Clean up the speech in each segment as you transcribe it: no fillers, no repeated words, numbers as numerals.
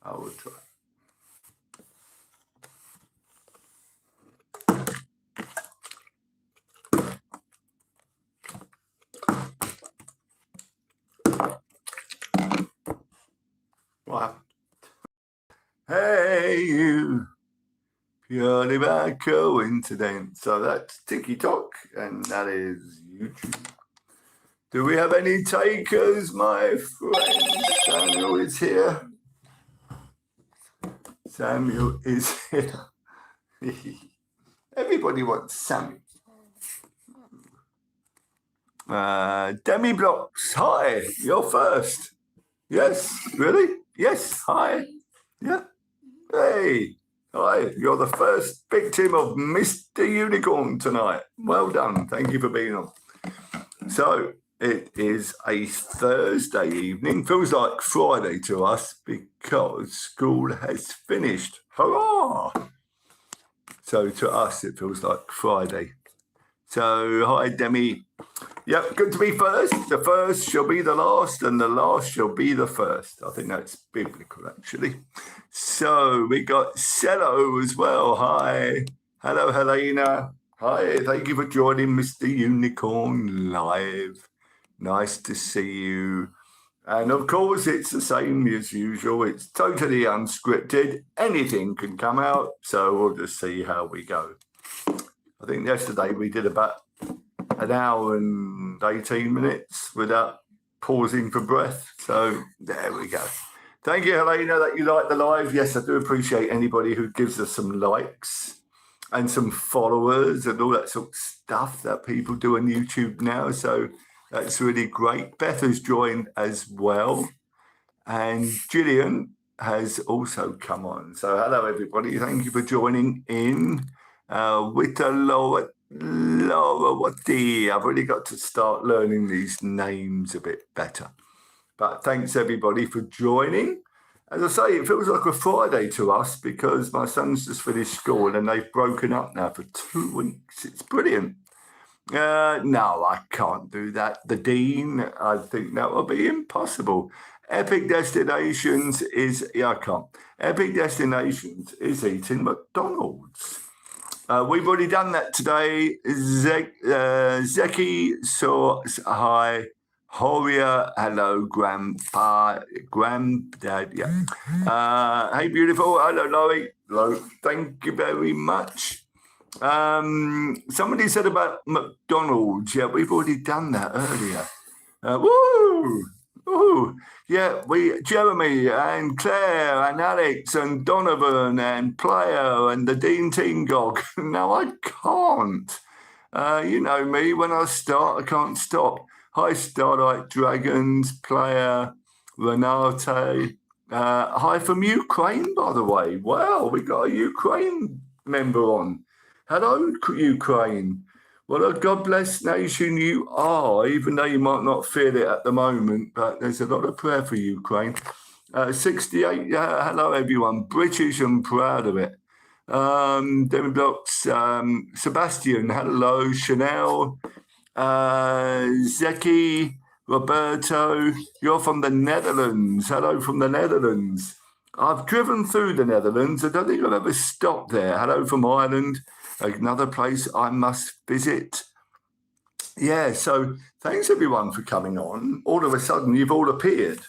I will try. What? Hey, you. Purely by coincidence. So that's TikTok, and that is YouTube. Do we have any takers, my friend? Samuel is here. Samuel is here. Everybody wants Samuel. Demi Blocks, hi, you're first. Yes, really? Yes, hi. Yeah. Hey, hi, you're the first victim of Mr. Unicorn tonight. Well done. Thank you for being on. So, it is a Thursday evening. Feels like Friday to us because school has finished. Hurrah! So to us, it feels like Friday. So, hi, Demi. Yep, good to be first. The first shall be the last, and the last shall be the first. I think that's biblical, actually. So, we got Cello as well. Hi. Hello, Helena. Hi, thank you for joining Mr. Unicorn Live. Nice to see you. And of course, it's the same as usual. It's totally unscripted. Anything can come out. So we'll just see how we go. I think yesterday we did about an hour and 18 minutes without pausing for breath. So there we go. Thank you, Helena, that you like the live. Yes, I do appreciate anybody who gives us some likes and some followers and all that sort of stuff that people do on YouTube now. So that's really great. Beth has joined as well. And Gillian has also come on. So hello, everybody. Thank you for joining in. With Laura Wati. I've really got to start learning these names a bit better. But thanks, everybody, for joining. As I say, it feels like a Friday to us because my son's just finished school and they've broken up now for 2 weeks. It's brilliant. No, I can't do that. The Dean, I think that will be impossible. Epic Destinations is, yeah, I can't. Epic Destinations is eating McDonald's. We've already done that today. Zeki, so hi. Horia, hello, Grandpa, Granddad, yeah. Hey, beautiful. Hello, Laurie. Hello. Thank you very much. Somebody said about McDonald's. Yeah, we've already done that earlier. Woo! Woo! Yeah, Jeremy and Claire and Alex and Donovan and Player and the Dean Tingog. No, I can't. You know me, when I start, I can't stop. Hi, Starlight Dragons, Player, Renate. Hi from Ukraine, by the way. Wow, we got a Ukraine member on. Hello, Ukraine. What a God bless nation you are, even though you might not feel it at the moment, but there's a lot of prayer for Ukraine. 68, hello, everyone. British and proud of it. Demi Blocks, Sebastian, hello. Chanel, Zeki, Roberto, you're from the Netherlands. Hello from the Netherlands. I've driven through the Netherlands. I don't think I've ever stopped there. Hello from Ireland. Another place I must visit. Yeah, so thanks everyone for coming on. All of a sudden, you've all appeared.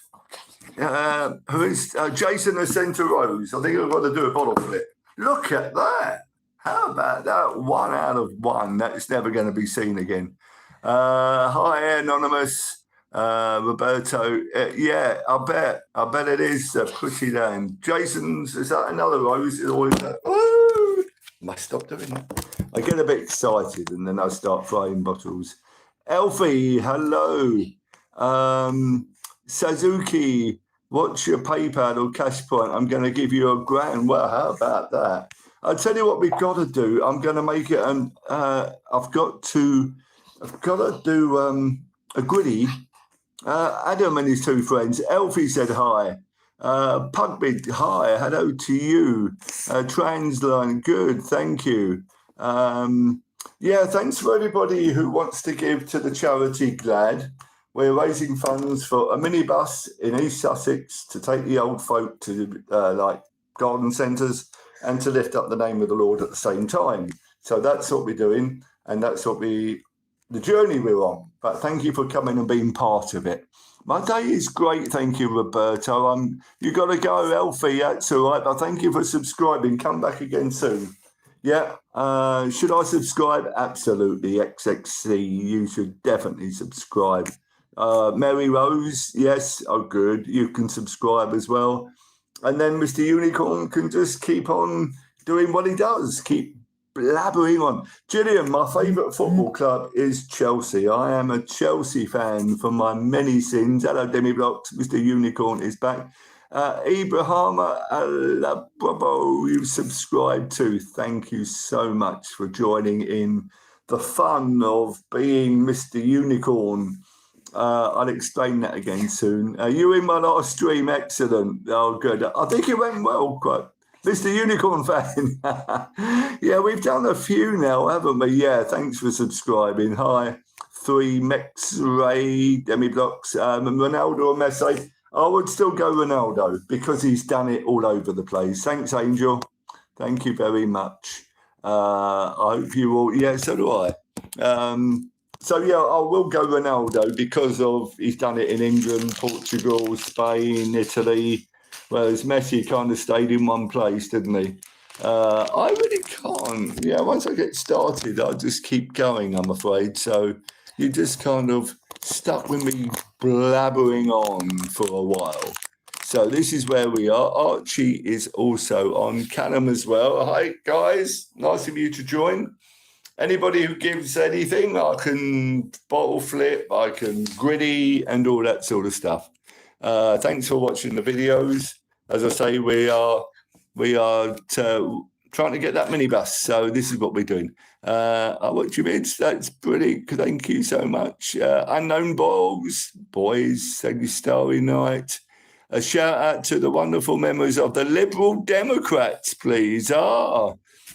Who is Jason Ascenta Rose? I think I've got to do a bottle for it. Look at that. How about that? 1 out of 1. That's never going to be seen again. Hi, Anonymous. Roberto. Yeah, I bet it is pretty land. Jason's, is that another rose? Or is that? Woo! Must stop doing that. I get a bit excited and then I start throwing bottles. Elfie, hello. Suzuki, what's your PayPal or cash point? I'm going to give you £1,000. Well, how about that? I'll tell you what we've got to do. I'm going to make it, I've got to do a goodie. Adam and his 2 friends. Elfie said hi. Pugbid, hi, hello to you. Transline, good, thank you. Yeah, thanks for everybody who wants to give to the charity GLAD. we're raising funds for a minibus in East Sussex to take the old folk to like garden centres and to lift up the name of the Lord at the same time. So that's what we're doing, and that's what the journey we're on. But thank you for coming and being part of it. My day is great, thank you, Roberto. You got to go, Elfie. That's all right. But thank you for subscribing. Come back again soon. Yeah. Should I subscribe? Absolutely. XXC. You should definitely subscribe. Mary Rose. Yes. Oh, good. You can subscribe as well. And then Mr. Unicorn can just keep on doing what he does. Keep blabbering on. Gillian, my favourite football club is Chelsea. I am a Chelsea fan for my many sins. Hello, Demi Blocks. Mr. Unicorn is back. Ibrahim Alabrabo, you've subscribed to. Thank you so much for joining in the fun of being Mr. Unicorn. I'll explain that again soon. You in my last stream? Excellent. Oh, good. I think it went well, quite. Mr. Unicorn fan. Yeah, we've done a few now, haven't we? Yeah, thanks for subscribing. Hi. 3 Mex Ray, Demi Blocks, Ronaldo or Messi. I would still go Ronaldo because he's done it all over the place. Thanks, Angel. Thank you very much. I hope you all. Yeah, so do I. So, yeah, I will go Ronaldo because of he's done it in England, Portugal, Spain, Italy, whereas Messi kind of stayed in one place, didn't he? I really can't. Yeah, once I get started, I'll just keep going, I'm afraid. So you just kind of stuck with me blabbering on for a while. So this is where we are. Archie is also on. Callum as well. Hi, guys. Nice of you to join. Anybody who gives anything, I can bottle flip, I can gritty and all that sort of stuff. Thanks for watching the videos. As I say, we are trying to get that minibus. So this is what we're doing. I watch your vids. That's brilliant. Thank you so much. Unknown boys, thank you, Starry Night. A shout out to the wonderful members of the Liberal Democrats, please.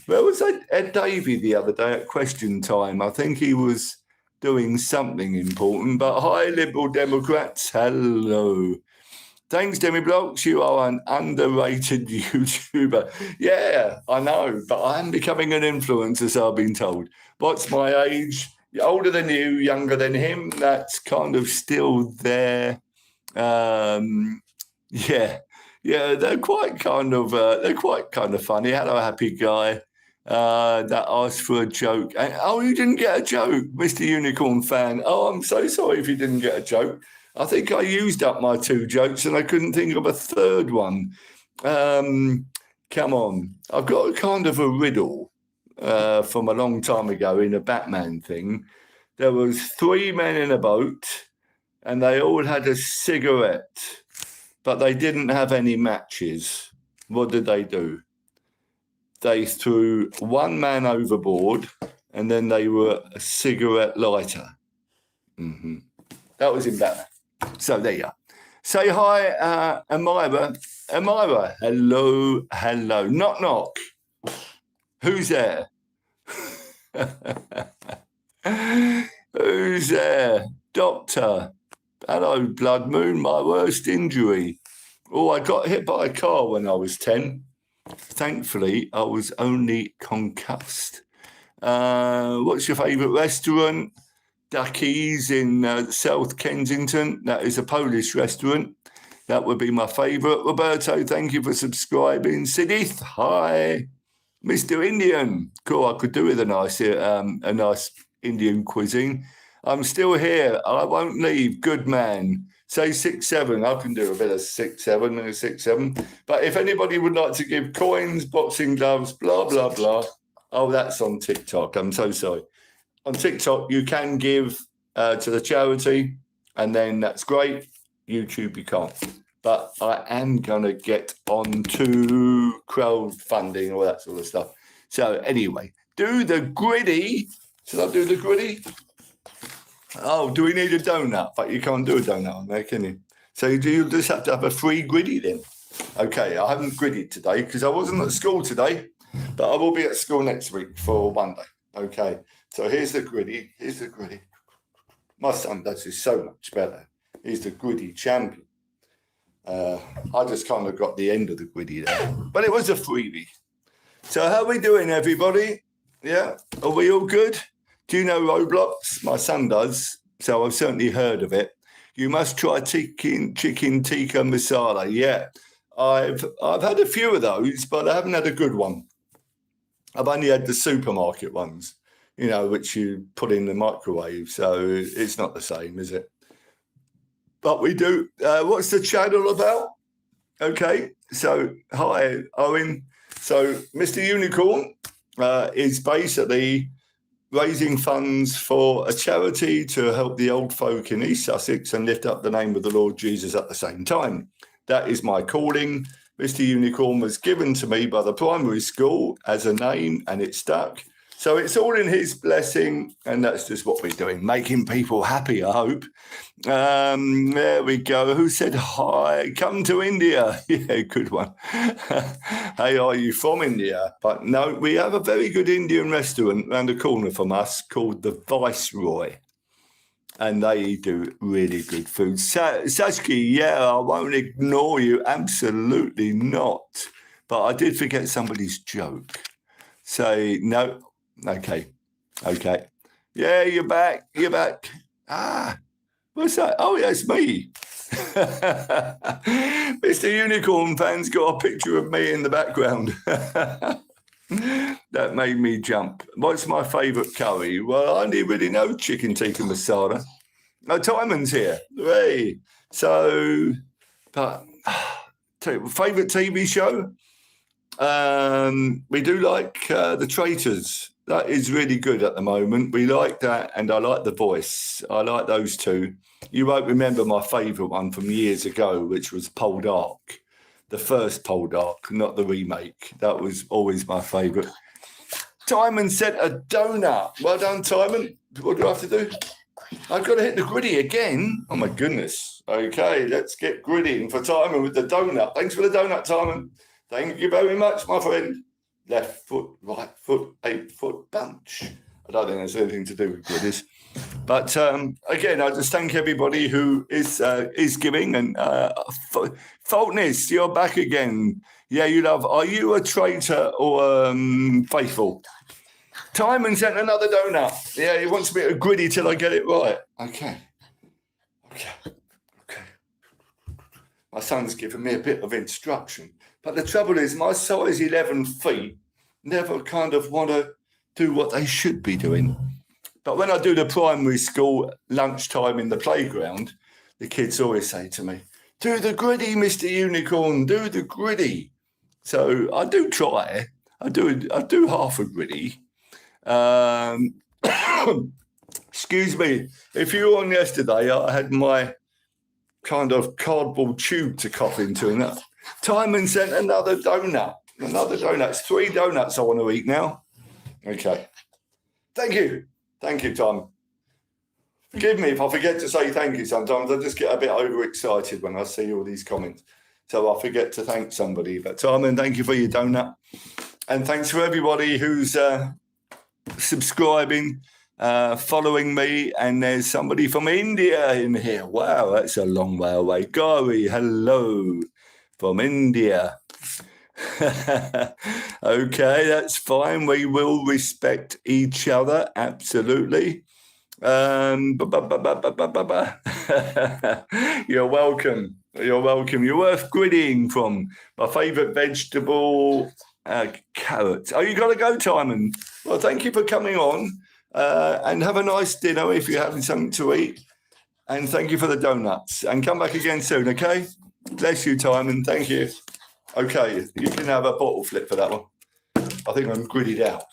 Where was Ed Davey the other day at question time? I think he was doing something important. But hi, Liberal Democrats. Hello. Thanks, Demi Blocks. You are an underrated YouTuber. Yeah, I know, but I'm becoming an influencer, so I've been told. What's my age? Older than you, younger than him. That's kind of still there. Yeah, they're quite kind of funny. Hello, happy guy. That asked for a joke. And, you didn't get a joke, Mr. Unicorn fan. Oh, I'm so sorry if you didn't get a joke. I think I used up my 2 jokes and I couldn't think of a third one. Come on. I've got kind of a riddle from a long time ago in a Batman thing. There was 3 men in a boat and they all had a cigarette, but they didn't have any matches. What did they do? They threw 1 man overboard and then they were a cigarette lighter. Mm-hmm. That was in Batman. So there you are. Say hi, Amira. Amira, hello. Knock, knock. Who's there? Who's there? Doctor. Hello, Blood Moon, my worst injury. Oh, I got hit by a car when I was 10. Thankfully, I was only concussed. What's your favourite restaurant? Ducky's in South Kensington. That is a Polish restaurant. That would be my favourite. Roberto, thank you for subscribing. Sidith, hi. Mr. Indian. Cool, I could do with a nice Indian cuisine. I'm still here. I won't leave. Good man. Say 6-7. I can do a bit of 6-7 and a 6-7. But if anybody would like to give coins, boxing gloves, blah, blah, blah. Oh, that's on TikTok. I'm so sorry. On TikTok, you can give to the charity, and then that's great. YouTube, you can't. But I am going to get on to crowdfunding, all that sort of stuff. So anyway, do the gritty. Should I do the gritty? Oh, do we need a donut? But you can't do a donut on there, can you? So you just have to have a free gritty then. Okay, I haven't gritted today because I wasn't at school today, but I will be at school next week for one day. Okay, so here's the gritty. My son does this so much better. He's the griddy champion. I just kind of got the end of the griddy there. But it was a freebie. So how are we doing, everybody? Yeah? Are we all good? Do you know Roblox? My son does, so I've certainly heard of it. You must try chicken tikka masala. Yeah, I've had a few of those, but I haven't had a good one. I've only had the supermarket ones, you know, which you put in the microwave, so it's not the same, is it? But we do. What's the channel about? Okay, so hi, Owen. So Mr. Unicorn is basically raising funds for a charity to help the old folk in East Sussex and lift up the name of the Lord Jesus at the same time. That is my calling. Mr. Unicorn was given to me by the primary school as a name, and it stuck. So it's all in his blessing, and that's just what we're doing, making people happy, I hope. There we go. Who said hi? Come to India. Yeah, good one. Hey, are you from India? But no, we have a very good Indian restaurant around the corner from us called the Viceroy. And they do really good food. Sashki, yeah, I won't ignore you. Absolutely not. But I did forget somebody's joke. Say, no. Okay. Yeah, you're back. Ah, what's that? Oh, yeah, it's me. Mr. Unicorn fan's got a picture of me in the background. That made me jump. What's my favourite curry? Well, I only really know chicken tikka masala. Oh, Timon's here. Hey. So, but favourite TV show? We do like The Traitors. That is really good at the moment. We like that, and I like The Voice. I like those two. You won't remember my favourite one from years ago, which was Poldark. The first Poldark, not the remake. That was always my favourite. Timon sent a donut. Well done, Timon. What do I have to do? I've got to hit the griddy again. Oh, my goodness. Okay, let's get griddy for Timon with the donut. Thanks for the donut, Timon. Thank you very much, my friend. Left foot, right foot, 8 foot bunch. I don't think there's anything to do with griddies. But again, I just thank everybody who is giving. And Faultness, you're back again. Yeah, you love. Are you a traitor or faithful? Timon sent another donut. Yeah, he wants me to griddy till I get it right. Okay. My son's given me a bit of instruction. But the trouble is, my size 11 feet never kind of want to do what they should be doing. But when I do the primary school lunchtime in the playground, the kids always say to me, do the griddy, Mr. Unicorn, do the griddy. So I do try. I do half a griddy. Excuse me. If you were on yesterday, I had my kind of cardboard tube to cough into, and that. Timon sent another donut. It's 3 donuts I want to eat now. Okay. Thank you, Timon. Forgive me if I forget to say thank you sometimes. I just get a bit overexcited when I see all these comments. So I forget to thank somebody. But Timon, thank you for your donut. And thanks for everybody who's subscribing, following me. And there's somebody from India in here. Wow, that's a long way away. Gauri, hello. From India. Okay, that's fine. We will respect each other. Absolutely. You're welcome. You're worth griddying from. My favourite vegetable, carrots. Oh, you got to go, Timon. Well, thank you for coming on. And have a nice dinner if you're having something to eat. And thank you for the donuts. And come back again soon, okay? Bless you, Timon. Thank you. Okay, you can have a bottle flip for that one. I think I'm griddied out.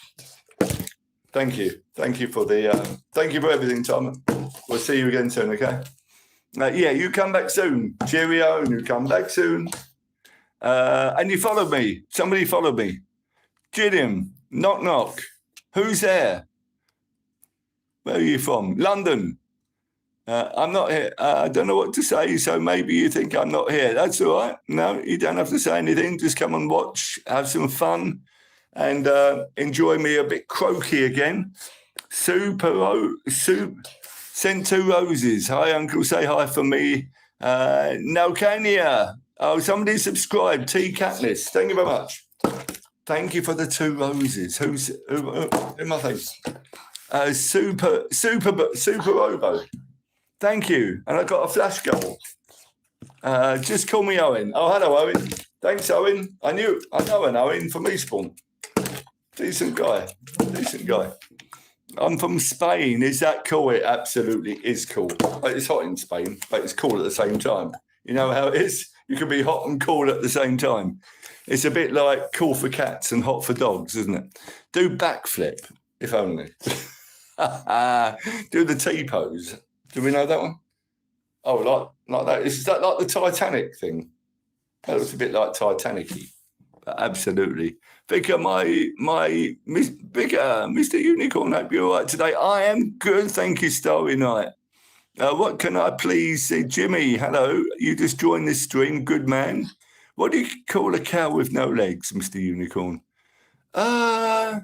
Thank you. Thank you for thank you for everything, Timon. We'll see you again soon, okay? Yeah, you come back soon. Cheerio, and you come back soon. And you follow me. Somebody follow me. Gilliam, knock, knock. Who's there? Where are you from? London. I'm not here. I don't know what to say, so maybe you think I'm not here. That's all right. No, you don't have to say anything. Just come and watch, have some fun, and enjoy me a bit croaky again. Super Sent 2 roses. Hi, Uncle. Say hi for me. No, Kenya. Oh, somebody subscribed. T. Katniss. Thank you very much. Thank you for the 2 roses. Who am I thinking? Super Robo. Thank you. And I got a flash goal. Just call me Owen. Oh, hello, Owen. Thanks, Owen. I know an Owen from Eastbourne. Decent guy. I'm from Spain. Is that cool? It absolutely is cool. It's hot in Spain, but it's cool at the same time. You know how it is? You can be hot and cool at the same time. It's a bit like cool for cats and hot for dogs, isn't it? Do backflip, if only. Do the T-pose. Do we know that one? Oh, like that. Is that like the Titanic thing? That looks a bit like Titanic-y. But absolutely. Vicar, Mr. Unicorn, hope you're all right today. I am good, thank you, Starry Night. What can I please say? Jimmy, hello. You just joined this stream, good man. What do you call a cow with no legs, Mr. Unicorn? I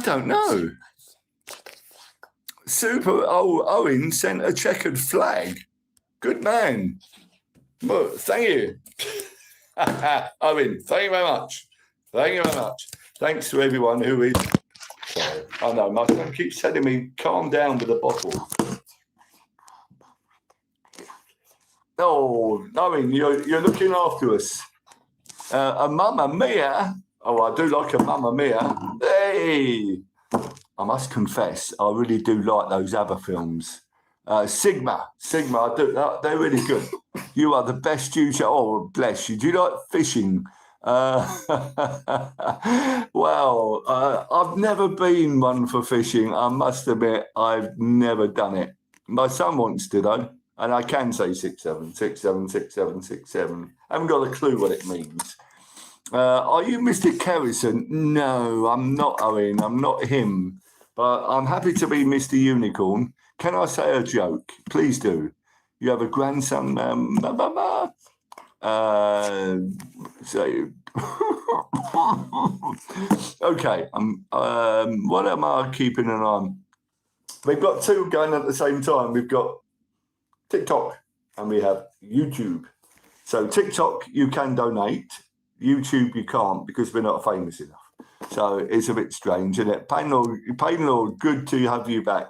don't know. Owen sent a checkered flag. Good man. Well, thank you. Owen, thank you very much. Thanks to everyone who is... Sorry. I know, my son keeps telling me, calm down with the bottle. Oh, Owen, you're looking after us. A Mamma Mia. Oh, I do like a Mamma Mia. Hey! I must confess, I really do like those other films. Sigma, I do. They're really good. You are the best YouTuber. Oh, bless you. Do you like fishing? Well, I've never been one for fishing. I must admit, I've never done it. My son wants to, though. And I can say 6'7", 6'7", 6'7", 6'7". I haven't got a clue what it means. Are you Mr. Kerrison? No, I'm not, Owen. I'm not him. But I'm happy to be Mr. Unicorn. Can I say a joke? Please do. You have a grandson, so okay. What am I keeping an eye on? We've got 2 going at the same time. We've got TikTok and we have YouTube. So TikTok, you can donate. YouTube, you can't because we're not famous enough. So it's a bit strange, isn't it? Pain Lord, good to have you back.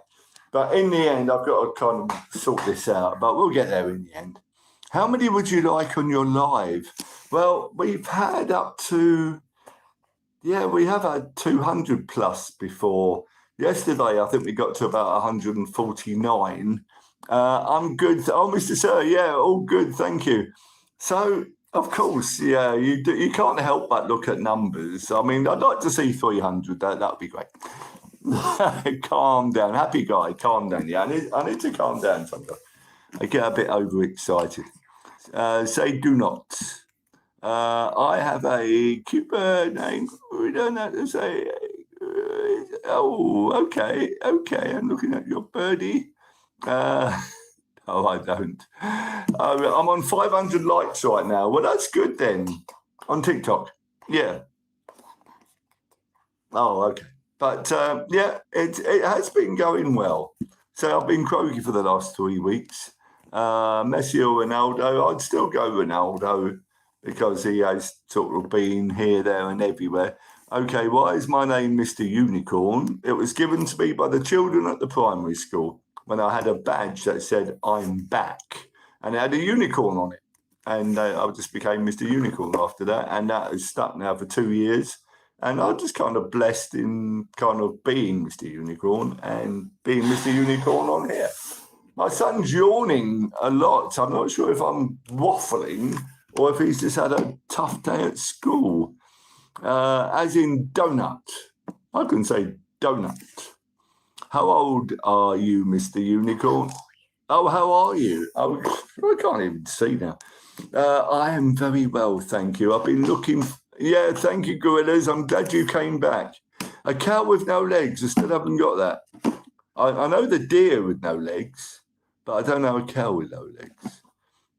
But in the end, I've got to kind of sort this out. But we'll get there in the end. How many would you like on your live? Well, we've had up to... Yeah, we have had 200 plus before. Yesterday, I think we got to about 149. I'm good. Oh, Mr. Sir, yeah, all good, thank you. So, of course, yeah, you can't help but look at numbers. I mean, I'd like to see 300. That would be great. Calm down. Happy guy, calm down. Yeah, I need to calm down sometimes. I get a bit overexcited. Say do not. I have a cute bird name. We don't have to say. Oh, okay. I'm looking at your birdie. Oh, I don't. I'm on 500 likes right now. Well, that's good then. On TikTok. Yeah. Oh, okay. But, yeah, it has been going well. So I've been croaky for the last 3 weeks. Messi or Ronaldo, I'd still go Ronaldo because he has sort of been here, there and everywhere. Okay, why is my name Mr. Unicorn? It was given to me by the children at the primary school when I had a badge that said, I'm back. And it had a unicorn on it. And I just became Mr. Unicorn after that. And that has stuck now for 2 years. And I'm just kind of blessed in kind of being Mr. Unicorn and being Mr. Unicorn on here. My son's yawning a lot. I'm not sure if I'm waffling or if he's just had a tough day at school. As in donut. I can say donut. How old are you, Mr. Unicorn? Oh, how are you? Oh, I can't even see now. I am very well, thank you. I've been looking... Yeah, thank you, gorillas. I'm glad you came back. A cow with no legs. I still haven't got that. I know the deer with no legs, but I don't know a cow with no legs.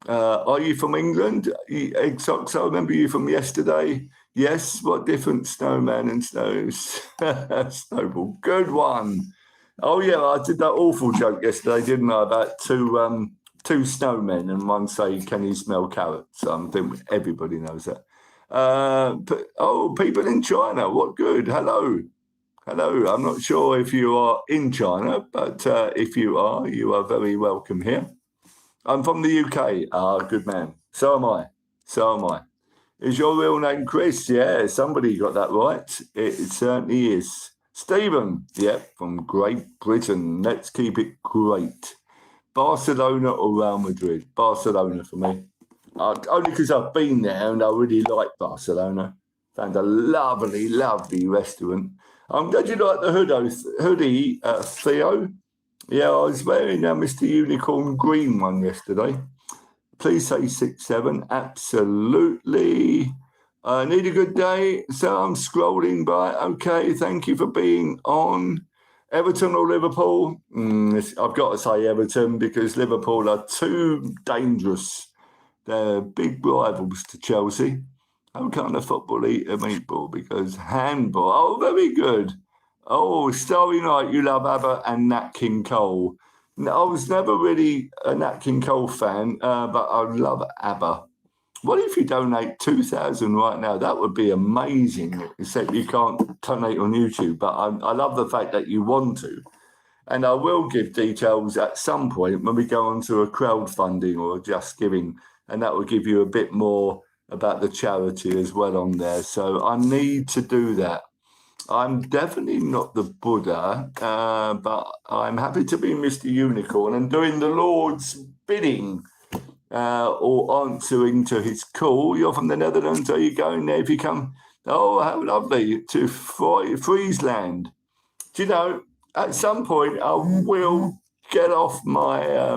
Are you from England? Egg socks, I remember you from yesterday. Yes, what difference, snowman and snowball? Good one. Oh yeah, I did that awful joke yesterday, didn't I? About two snowmen and one say, "Can you smell carrots?" I think everybody knows that. People in China, what good? Hello. I'm not sure if you are in China, but if you are very welcome here. I'm from the UK. Good man. So am I. Is your real name Chris? Yeah, somebody got that right. It certainly is. Stephen, yep, from Great Britain. Let's keep it great. Barcelona or Real Madrid? Barcelona for me. Only because I've been there and I really like Barcelona. Found a lovely, lovely restaurant. I'm glad you like the hoodie, Theo. Yeah, I was wearing Mr. Unicorn green one yesterday. Please say 6-7. Absolutely. Need a good day. So I'm scrolling by. Okay, thank you for being on. Everton or Liverpool? I've got to say Everton because Liverpool are too dangerous. They're big rivals to Chelsea. How can't a football eat a meatball? Because handball. Oh, very good. Oh, Starry Night, you love ABBA and Nat King Cole. I was never really a Nat King Cole fan, but I love ABBA. What if you donate 2,000 right now? That would be amazing, except you can't donate on YouTube. But I love the fact that you want to. And I will give details at some point when we go on to a crowdfunding or a Just Giving, and that will give you a bit more about the charity as well on there. So I need to do that. I'm definitely not the Buddha, but I'm happy to be Mr. Unicorn and doing the Lord's bidding or answering to his call. You're from the Netherlands. Are you going there if you come? Oh, how lovely, to Friesland. Do you know, at some point I will get off my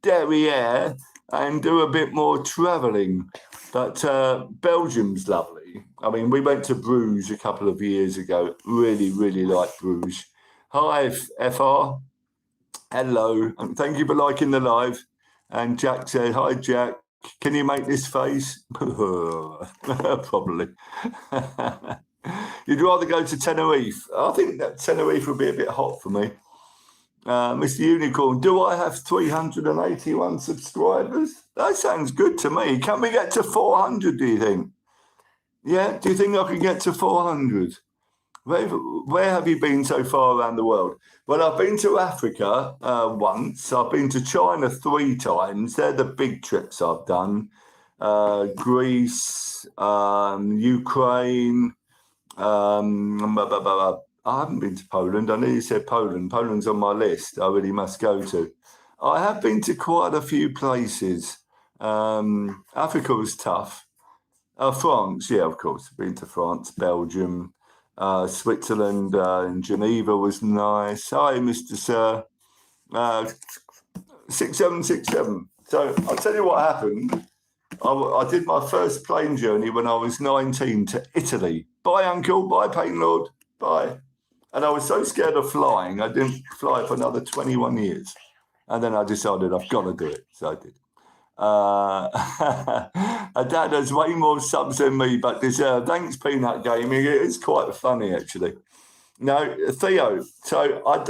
derriere and do a bit more travelling. But Belgium's lovely. I mean, we went to Bruges a couple of years ago. Really, really like Bruges. Hi, FR. Hello. And thank you for liking the live. And Jack said, hi, Jack. Can you make this face? Probably. You'd rather go to Tenerife. I think that Tenerife would be a bit hot for me. Mr. Unicorn, do I have 381 subscribers? That sounds good to me. Can we get to 400, do you think? Yeah, do you think I can get to 400? Where have you been so far around the world? Well, I've been to Africa once. I've been to China 3 times. They're the big trips I've done. Greece, Ukraine. I haven't been to Poland. I know you said Poland. Poland's on my list. I really must go to. I have been to quite a few places. Africa was tough. France, yeah, of course. Been to France, Belgium, Switzerland, and Geneva was nice. Hi, Mr. Sir. 6767. So I'll tell you what happened. I did my first plane journey when I was 19 to Italy. Bye, Uncle. Bye, Pain Lord. Bye. And I was so scared of flying, I didn't fly for another 21 years. And then I decided I've got to do it. So I did. Dad has way more subs than me, but deserved. Thanks, Peanut Gaming. It's quite funny, actually. No, Theo. So I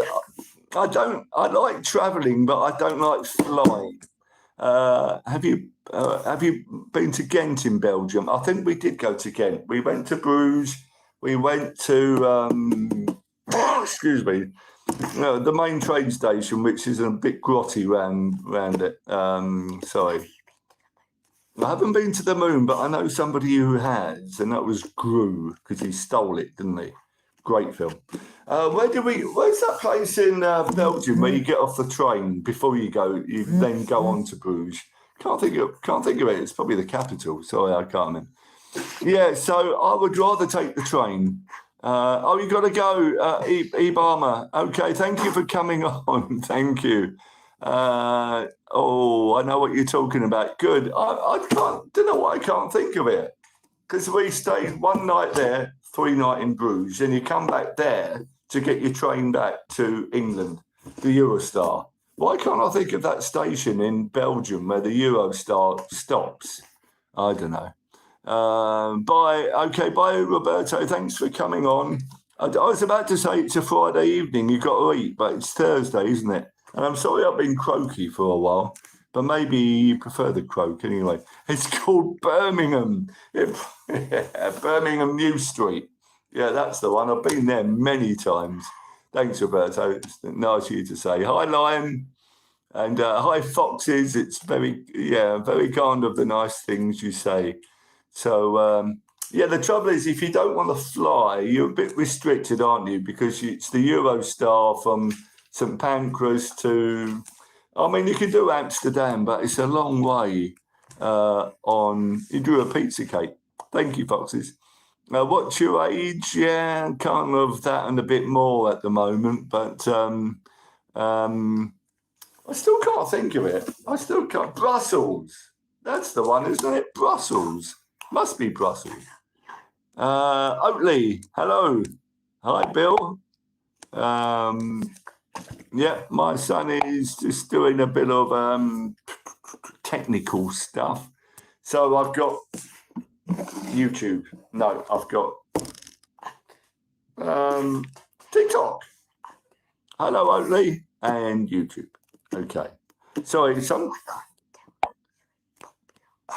like travelling, but I don't like flying. Have you been to Ghent in Belgium? I think we did go to Ghent. We went to Bruges. We went to excuse me, the main train station, which is a bit grotty round it. Sorry, I haven't been to the moon, but I know somebody who has, and that was Gru, because he stole it, didn't he? Great film. Where's that place in Belgium where you get off the train before you go? You then go on to Bruges. Can't think of it. It's probably the capital. Sorry, I can't remember. Yeah, so I would rather take the train. You got to go, Ibama. Okay, thank you for coming on. Thank you. I know what you're talking about. Good. Don't know why I can't think of it. Because we stayed one night there, 3 nights in Bruges, and you come back there to get your train back to England, the Eurostar. Why can't I think of that station in Belgium where the Eurostar stops? I don't know. Bye, Roberto. Thanks for coming on. I was about to say it's a Friday evening, you've got to eat, but it's Thursday, isn't it? And I'm sorry I've been croaky for a while, but maybe you prefer the croak anyway. It's called Birmingham. Birmingham New Street. Yeah, that's the one. I've been there many times. Thanks, Roberto. It's nice of you to say. Hi, Lion. And hi, Foxes. It's very kind of the nice things you say. So, the trouble is, if you don't want to fly, you're a bit restricted, aren't you? Because it's the Eurostar from St Pancras to, you can do Amsterdam, but it's a long way you do a pizza cake. Thank you, Foxes. What's your age? Yeah, kind of that and a bit more at the moment, but I still can't think of it. I still can't. Brussels. That's the one, isn't it? Brussels. Must be Brussels. Oatley. Hello. Hi, Bill. My son is just doing a bit of technical stuff. So I've got YouTube. No, I've got TikTok. Hello, Oatley. And YouTube. Okay. Sorry,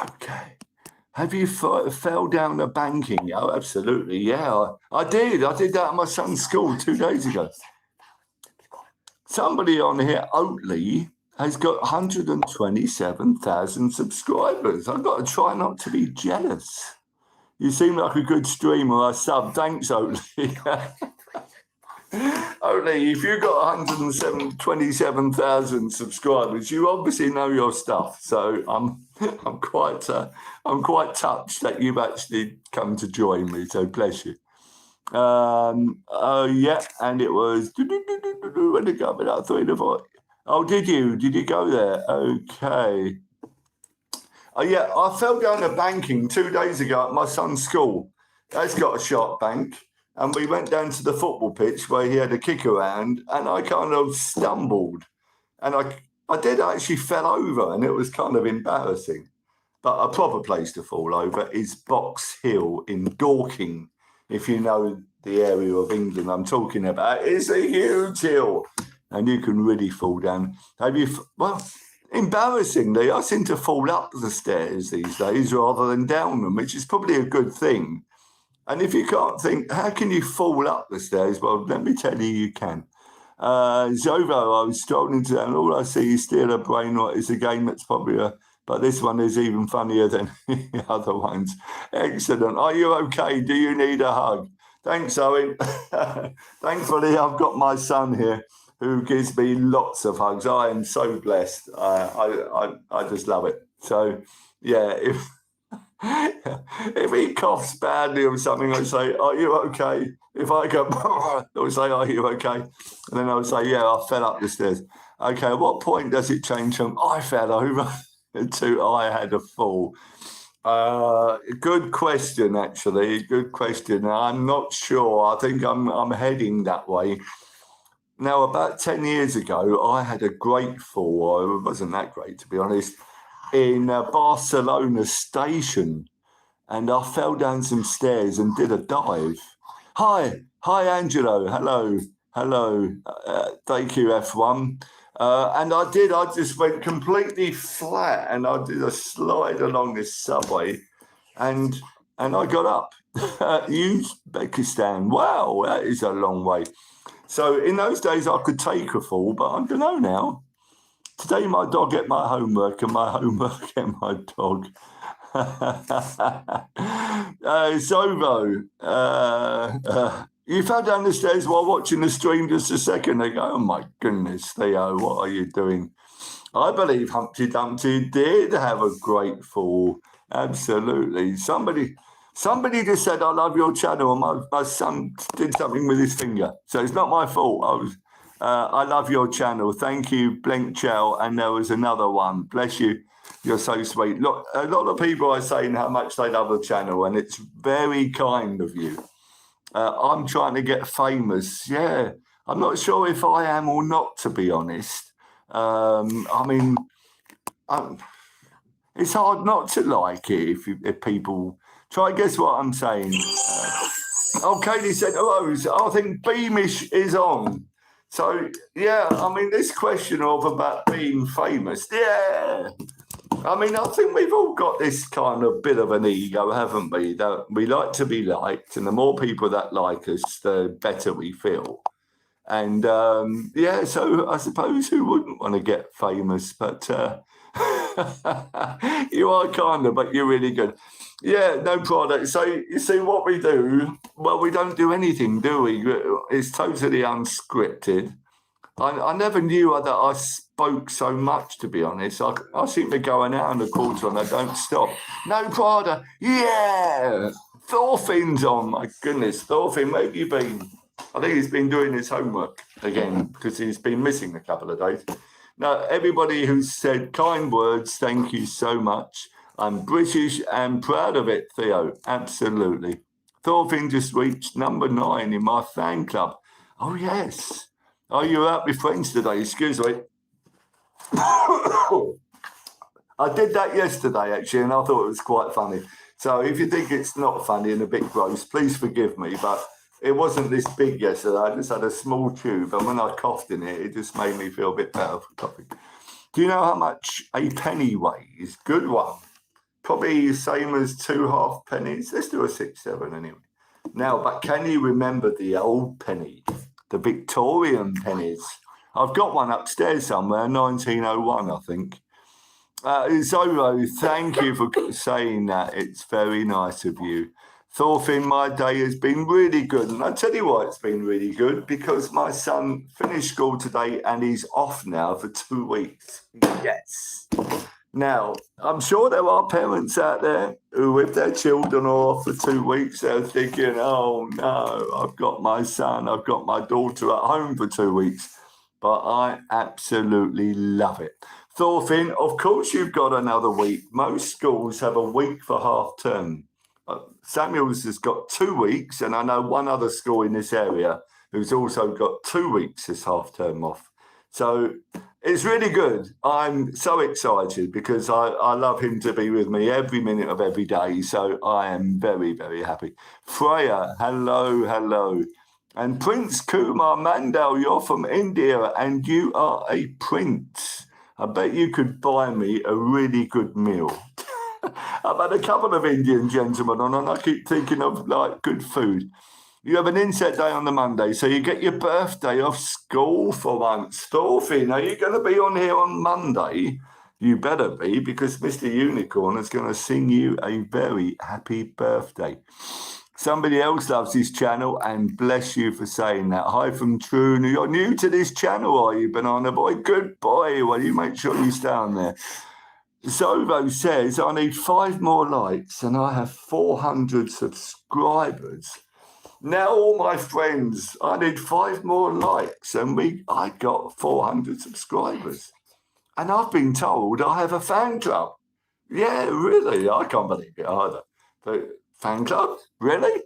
Okay. Have you fell down the banking? Oh, absolutely. Yeah, I did. I did that at my son's school 2 days ago. Somebody on here, Oatley, has got 127,000 subscribers. I've got to try not to be jealous. You seem like a good streamer. I sub. Thanks, Oatley. Oatley, if you've got 127,000 subscribers, you obviously know your stuff. So I'm quite touched that you've actually come to join me. So bless you. And it was when did it go about 3 to 4? Oh, did you? Did you go there? Okay. Oh yeah, I fell down the banking 2 days ago at my son's school. That's got a sharp bank. And we went down to the football pitch where he had a kick around, and I kind of stumbled. And I did actually fell over, and it was kind of embarrassing. But a proper place to fall over is Box Hill in Dorking, if you know the area of England I'm talking about. It's a huge hill, and you can really fall down. Embarrassingly, I seem to fall up the stairs these days rather than down them, which is probably a good thing. And if you can't think, how can you fall up the stairs? Well, let me tell you can. Zovo, I was strolling down, all I see is Steal a Brain Rot. It's a game that's popular, but this one is even funnier than the other ones. Excellent. Are you okay? Do you need a hug? Thanks, Owen. Thankfully, I've got my son here who gives me lots of hugs. I am so blessed. I just love it. So, yeah, if he coughs badly or something, I say, "Are you okay?" If I go, I'll say, "Are you okay?" And then I'll say, "Yeah, I fell up the stairs." Okay, at what point does it change from "I fell over" to "I had a fall"? Good question, actually. Good question. I'm not sure. I think I'm heading that way. Now, about 10 years ago, I had a great fall. It wasn't that great, to be honest, in Barcelona station, and I fell down some stairs and did a dive. Hi, Angelo. Hello. Thank you, F1. And I just went completely flat, and I did a slide along this subway, and I got up. Uzbekistan. Wow, that is a long way. So in those days, I could take a fall, but I don't know now. Today, my dog ate my homework, and my homework ate my dog. Zovo, you fell down the stairs while watching the stream just a second ago. Oh, my goodness, Theo, what are you doing? I believe Humpty Dumpty did have a great fall. Absolutely. Somebody just said, "I love your channel," and my son did something with his finger. So it's not my fault. I love your channel. Thank you, Blink Chow. And there was another one. Bless you. You're so sweet. Look, a lot of people are saying how much they love the channel, and it's very kind of you. I'm trying to get famous. Yeah, I'm not sure if I am or not, to be honest. It's hard not to like it if people try. Guess what I'm saying? Oh, Katie sent a rose. I think Beamish is on. So, yeah, I mean, this question of about being famous, yeah. I mean, I think we've all got this kind of bit of an ego, haven't we? That we like to be liked, and the more people that like us, the better we feel. And yeah, so I suppose who wouldn't want to get famous? But you are kind of, but you're really good. Yeah, no product. So you see what we do? Well, we don't do anything, do we? It's totally unscripted. I never knew that I spoke so much, to be honest. I seem to go an hour and a quarter and I don't stop. No Prada. Yeah. Thorfinn's on. My goodness. Thorfinn, where have you been? I think he's been doing his homework again because he's been missing a couple of days. Now, everybody who's said kind words, thank you so much. I'm British and proud of it, Theo. Absolutely. Thorfinn just reached number 9 in my fan club. Oh, yes. Oh, you're out with friends today. Excuse me. I did that yesterday, actually, and I thought it was quite funny. So if you think it's not funny and a bit gross, please forgive me. But it wasn't this big yesterday. I just had a small tube, and when I coughed in it, it just made me feel a bit better for coughing. Do you know how much a penny weighs? Good one. Probably the same as 2 half pennies. Let's do a 6, 7 anyway. Now, but can you remember the old penny? The Victorian pennies. I've got one upstairs somewhere, 1901, I think. Zoro, thank you for saying that. It's very nice of you. Thorfinn, my day has been really good. And I tell you why it's been really good, because my son finished school today and he's off now for 2 weeks. Yes. Now, I'm sure there are parents out there who, if their children are off for 2 weeks, they're thinking, oh, no, I've got my son, I've got my daughter at home for 2 weeks. But I absolutely love it. Thorfinn, of course you've got another week. Most schools have a week for half term. Samuel's has got 2 weeks, and I know one other school in this area who's also got 2 weeks this half term off. So it's really good. I'm so excited because I love him to be with me every minute of every day. So I am very, very happy. Freya, hello, hello. And Prince Kumar Mandal, you're from India and you are a prince. I bet you could buy me a really good meal. I've had a couple of Indian gentlemen on and I keep thinking of like good food. You have an inset day on the Monday, so you get your birthday off school for once. Thorfinn, are you going to be on here on Monday? You better be, because Mr. Unicorn is going to sing you a very happy birthday. Somebody else loves this channel, and bless you for saying that. Hi from Troon. You're new to this channel, are you, Banana Boy? Good boy. Well, you make sure you stay on there. Zovo says, I need 5 more likes, and I have 400 subscribers. Now, all my friends, I need 5 more likes, and I got 400 subscribers. And I've been told I have a fan club. Yeah, really? I can't believe it either. But fan club? Really?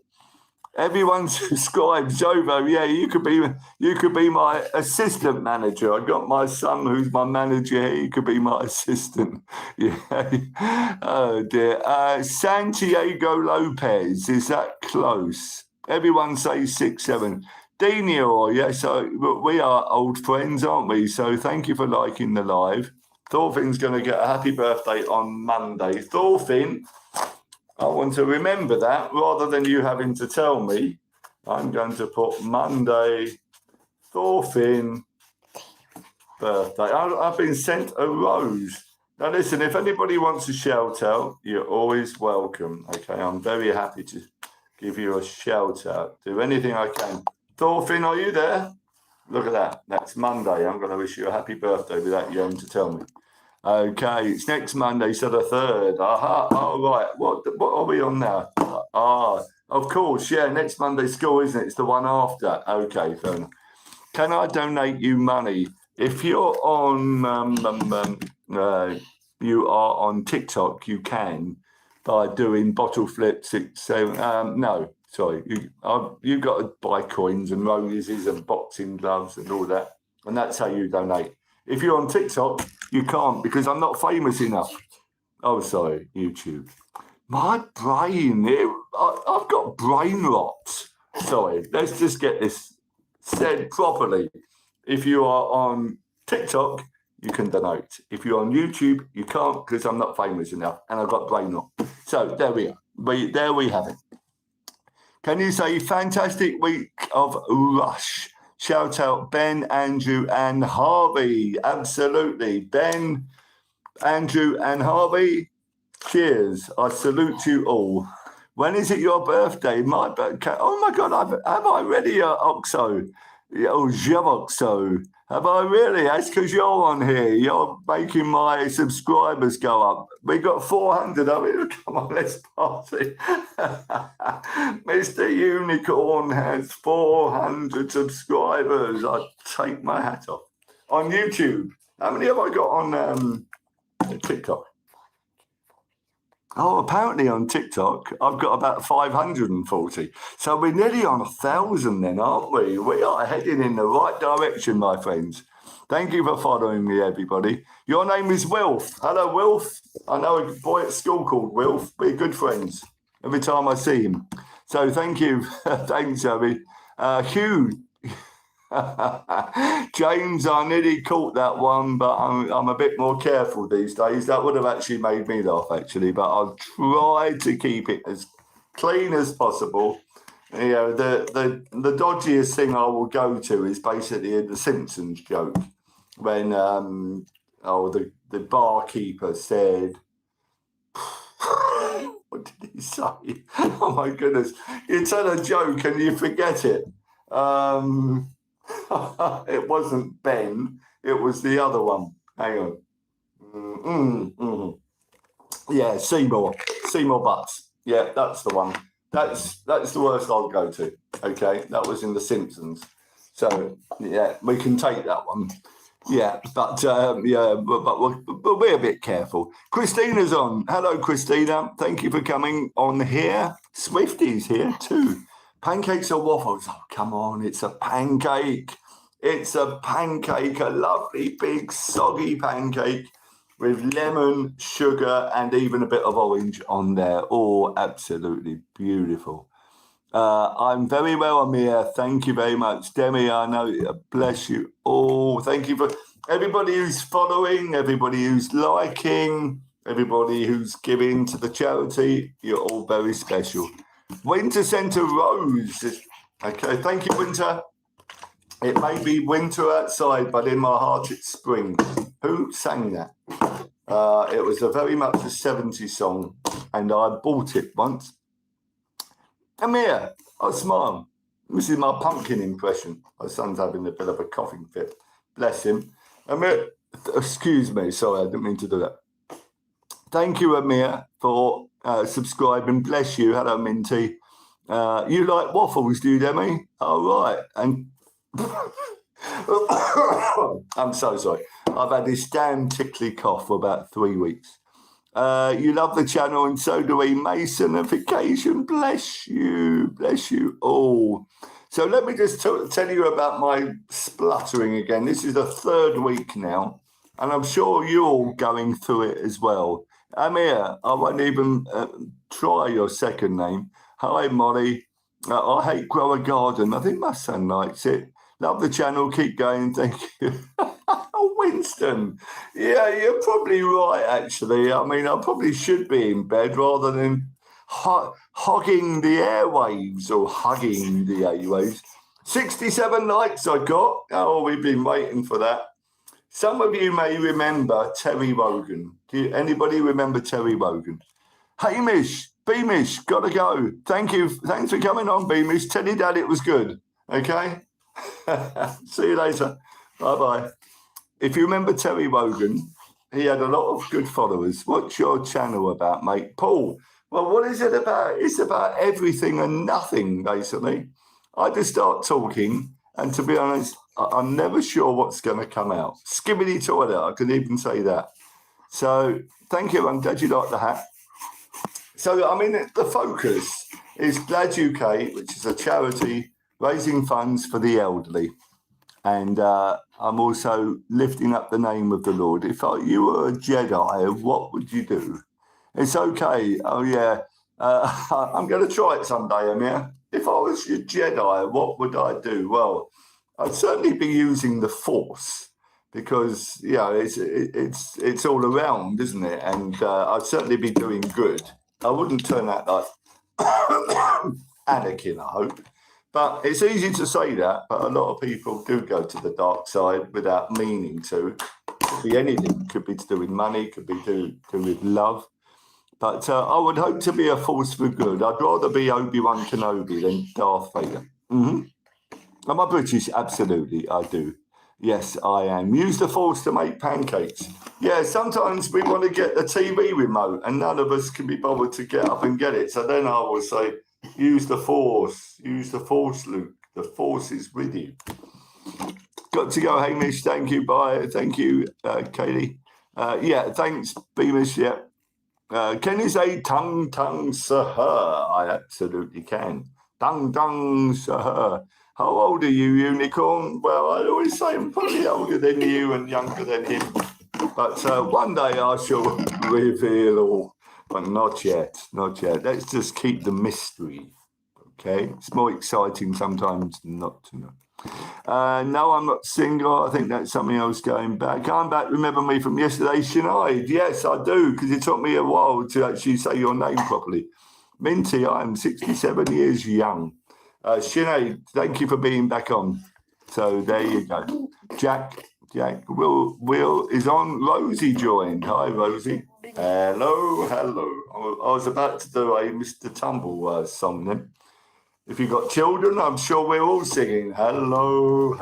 Everyone subscribes. Zovo, yeah, you could be my assistant manager. I got my son who's my manager here. He could be my assistant. Yeah. Oh, dear. Santiago Lopez, is that close? Everyone says 6, 7. Dino, yeah, so we are old friends, aren't we? So thank you for liking the live. Thorfinn's going to get a happy birthday on Monday. Thorfinn, I want to remember that rather than you having to tell me. I'm going to put Monday, Thorfinn, birthday. I've been sent a rose. Now listen, if anybody wants a shout out, you're always welcome. Okay, I'm very happy to give you a shout out. Do anything I can. Thorfinn, are you there? Look at that. That's Monday. I'm going to wish you a happy birthday without you having to tell me. Okay, it's next Monday, so the 3rd. Aha, all right. What are we on now? Of course, yeah, next Monday school, isn't it? It's the one after. Okay, fair enough. Can I donate you money? If you're on you are on TikTok, you can by doing bottle flips. 6, 7. No, sorry, you got to buy coins and roses and boxing gloves and all that, and that's how you donate. If you're on TikTok, you can't because I'm not famous enough. Oh, sorry, YouTube. My brain, I've got brain rot. Sorry, let's just get this said properly. If you are on TikTok, you can donate. If you're on YouTube, you can't because I'm not famous enough and I've got brain rot. So there we are. There we have it. Can you say fantastic week of Rush? Shout out Ben, Andrew, and Harvey. Absolutely. Ben, Andrew, and Harvey, cheers. I salute you all. When is it your birthday? My birthday. Oh my God, have I already, Oxo? Oh, Javoxo. Have I really? That's because you're on here. You're making my subscribers go up. We got 400 of it. Come on, let's party. Mr. Unicorn has 400 subscribers. I take my hat off. On YouTube. How many have I got on TikTok? Oh, apparently on TikTok, I've got about 540. So we're nearly on 1,000 then, aren't we? We are heading in the right direction, my friends. Thank you for following me, everybody. Your name is Wilf. Hello, Wilf. I know a boy at school called Wilf. We're good friends every time I see him. So thank you. Thanks, Abby. Hugh. James, I nearly caught that one, but I'm a bit more careful these days. That would have actually made me laugh, actually, but I'll try to keep it as clean as possible. You know, the dodgiest thing I will go to is basically the Simpsons joke when the barkeeper said, what did he say? Oh my goodness! You tell a joke and you forget it. It wasn't Ben, it was the other one. Hang on. Yeah, Seymour Butts. Yeah, that's the one. That's the worst I'll go to. Okay, that was in The Simpsons. So yeah, we can take that one. Yeah, but we're a bit careful. Christina's on. Hello, Christina. Thank you for coming on here. Swifty's here too. Pancakes or waffles? Oh, come on, it's a pancake. It's a pancake, a lovely big soggy pancake with lemon, sugar, and even a bit of orange on there. Oh, absolutely beautiful. I'm very well, Amir. Thank you very much. Demi, I know, bless you. Oh, thank you for everybody who's following, everybody who's liking, everybody who's giving to the charity. You're all very special. Winter Centre Rose. Okay, thank you, Winter. It may be winter outside, but in my heart it's spring. Who sang that? It was very much a 70s song, and I bought it once. Amir, I smile. This is my pumpkin impression. My son's having a bit of a coughing fit. Bless him. Amir, excuse me, sorry, I didn't mean to do that. Thank you, Amir, for subscribing. Bless you. Hello, Minty. You like waffles, do you, Demi? All right. And I'm so sorry. I've had this damn tickly cough for about 3 weeks. You love the channel, and so do we. Masonification. Bless you. Bless you all. So let me just tell you about my spluttering again. This is the 3rd week now, and I'm sure you're all going through it as well. Amir, I won't even try your second name. Hi, Molly. I hate Grow a Garden. I think my son likes it. Love the channel. Keep going. Thank you. Winston. Yeah, you're probably right, actually. I mean, I probably should be in bed rather than hogging the airwaves or hugging the airwaves. 67 likes I got. Oh, we've been waiting for that. Some of you may remember Terry Wogan. Anybody remember Terry Wogan? Hamish, Beamish, gotta go. Thank you. Thanks for coming on, Beamish. Tell your dad it was good. Okay? See you later. Bye-bye. If you remember Terry Wogan, he had a lot of good followers. What's your channel about, mate? Paul, well, what is it about? It's about everything and nothing, basically. I just start talking, and to be honest, I'm never sure what's going to come out. Skibbity toilet, I can even say that. So thank you. I'm glad you like the hat. So, I mean, the focus is GLAD UK, which is a charity raising funds for the elderly. And I'm also lifting up the name of the Lord. If you were a Jedi, what would you do? It's okay. Oh, yeah. I'm going to try it someday, Amir. if I was your Jedi, what would I do? Well, I'd certainly be using the Force because it's all around, isn't it? And I'd certainly be doing good. I wouldn't turn out like Anakin, I hope. But it's easy to say that, but a lot of people do go to the dark side without meaning to. Could be anything. Could be to do with money, could be to do with love. But I would hope to be a force for good. I'd rather be Obi-Wan Kenobi than Darth Vader. Am I British? Absolutely, I do. Yes, I am. Use the Force to make pancakes. Yeah, sometimes we want to get the TV remote and none of us can be bothered to get up and get it. So then I will say, use the Force. Use the Force, Luke. The Force is with you. Got to go, Hamish. Thank you. Bye. Thank you, Katie. Yeah, thanks, Beamish. Yeah. Can you say tung tung sir? I absolutely can. Tung tung sir. How old are you, Unicorn? Well, I always say I'm probably older than you and younger than him. But one day I shall reveal all. But not yet. Not yet. Let's just keep the mystery. Okay? It's more exciting sometimes not to know. No, I'm not single. I think that's something else going back. I'm back. Remember me from yesterday, Sinead? Yes, I do, because it took me a while to actually say your name properly. Minty, I am 67 years young. Sinead, thank you for being back on. So there you go. Jack, Will is on. Rosie joined. Hi, Rosie. Hello. I was about to do a Mr. Tumble song then. If you've got children, I'm sure we're all singing, hello,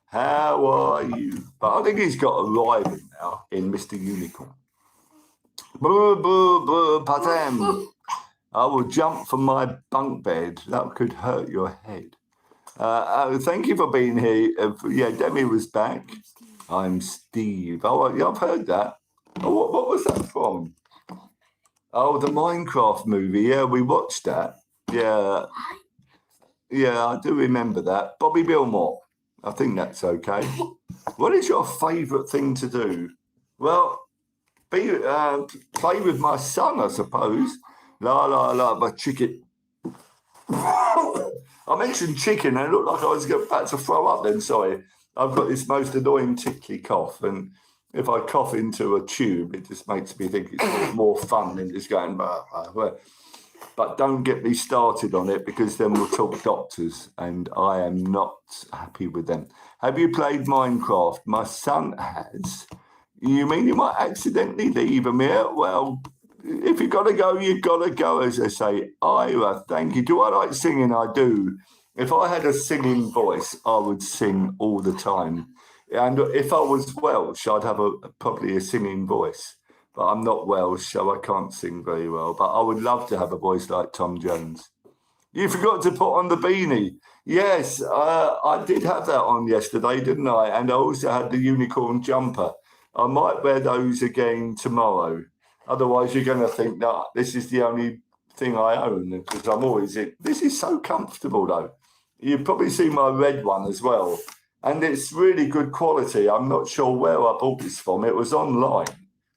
how are you? But I think he's got a rival now in Mr. Unicorn. Boo, boo, boo, patam. I will jump from my bunk bed. That could hurt your head. Thank you for being here. Yeah, Demi was back. I'm Steve. Oh, yeah, I've heard that. Oh, what was that from? Oh, the Minecraft movie. Yeah, we watched that. Yeah, I do remember that. Bobby Bilmore. I think that's okay. What is your favourite thing to do? Well, play with my son, I suppose. My chicken. I mentioned chicken and it looked like I was about to throw up then, sorry. I've got this most annoying tickly cough and if I cough into a tube, it just makes me think it's more fun than just going, blah, blah, blah. But don't get me started on it because then we'll talk doctors and I am not happy with them. Have you played Minecraft? My son has. You mean you might accidentally leave him here? Well, if you've got to go, you've got to go, as they say. Ira, thank you. Do I like singing? I do. If I had a singing voice, I would sing all the time. And if I was Welsh, I'd have probably a singing voice. But I'm not Welsh, so I can't sing very well. But I would love to have a voice like Tom Jones. You forgot to put on the beanie. Yes, I did have that on yesterday, didn't I? And I also had the unicorn jumper. I might wear those again tomorrow. Otherwise, you're going to think that this is the only thing I own because I'm always in. This is so comfortable, though. You've probably seen my red one as well. And it's really good quality. I'm not sure where I bought this from. It was online.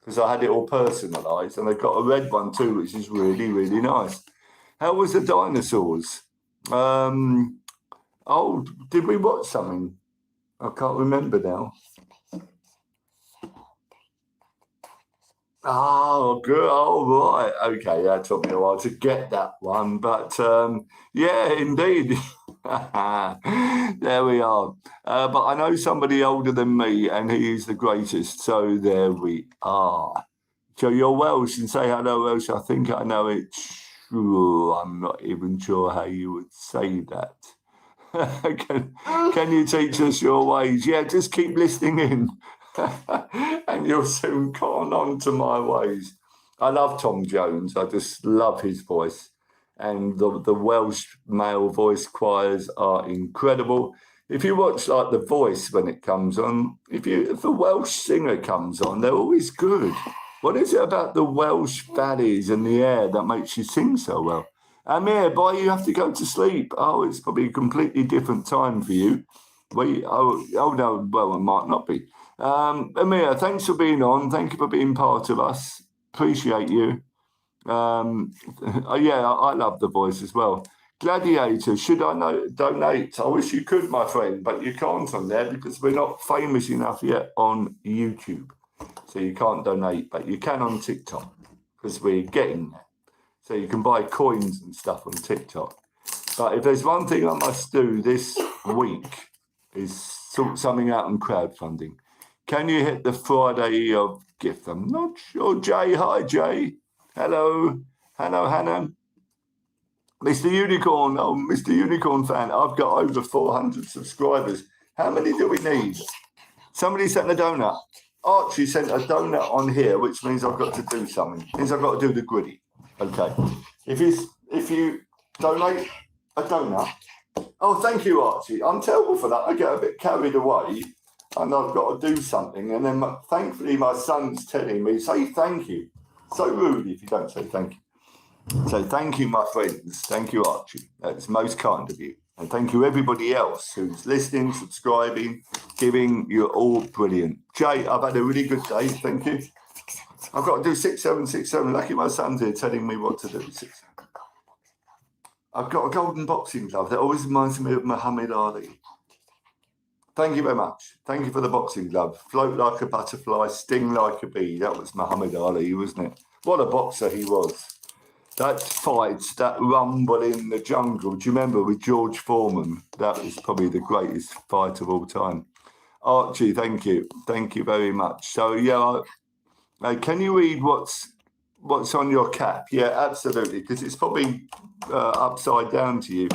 Because I had it all personalised, and they've got a red one too, which is really, really nice. How was the dinosaurs? Did we watch something? I can't remember now. Oh, good. Oh, right. Okay, that took me a while to get that one. But, yeah, indeed. There we are. But I know somebody older than me, and he is the greatest. So there we are. So you're Welsh and say hello, Welsh. I think I know it. I'm not even sure how you would say that. Can you teach us your ways? Yeah, just keep listening in. And you'll soon come on to my ways. I love Tom Jones. I just love his voice. And the Welsh male voice choirs are incredible. If you watch like The Voice when it comes on, if a Welsh singer comes on, they're always good. What is it about the Welsh valleys and the air that makes you sing so well? Amir, boy, you have to go to sleep. Oh, it's probably a completely different time for you. No, well, it might not be. Amir, thanks for being on. Thank you for being part of us. Appreciate you. Yeah, I love The Voice as well. Gladiator, should I donate? I wish you could, my friend, but you can't on there because we're not famous enough yet on YouTube. So you can't donate, but you can on TikTok because we're getting there. So you can buy coins and stuff on TikTok. But if there's one thing I must do this week is sort something out on crowdfunding. Can you hit the Friday of gift? I'm not sure. Jay, hi Jay. Hello. Hello, Hannah. Mr. Unicorn, oh, Mr. Unicorn fan, I've got over 400 subscribers. How many do we need? Somebody sent a donut. Archie sent a donut on here, which means I've got to do something. It means I've got to do the gritty. Okay. If you donate a donut. Oh, thank you, Archie. I'm terrible for that. I get a bit carried away and I've got to do something. And then thankfully my son's telling me, say thank you. So rude if you don't say thank you. So thank you, my friends. Thank you, Archie. That's most kind of you. And thank you, everybody else who's listening, subscribing, giving. You're all brilliant. Jay, I've had a really good day. Thank you. I've got to do 6767. Lucky my son's here telling me what to do. I've got a golden boxing glove that always reminds me of Muhammad Ali. Thank you very much. Thank you for the boxing glove. Float like a butterfly, sting like a bee. That was Muhammad Ali, wasn't it? What a boxer he was. That fight, that rumble in the jungle, do you remember with George Foreman? That was probably the greatest fight of all time. Archie, thank you. Thank you very much. So, yeah, can you read what's on your cap? Yeah, absolutely, because it's probably upside down to you.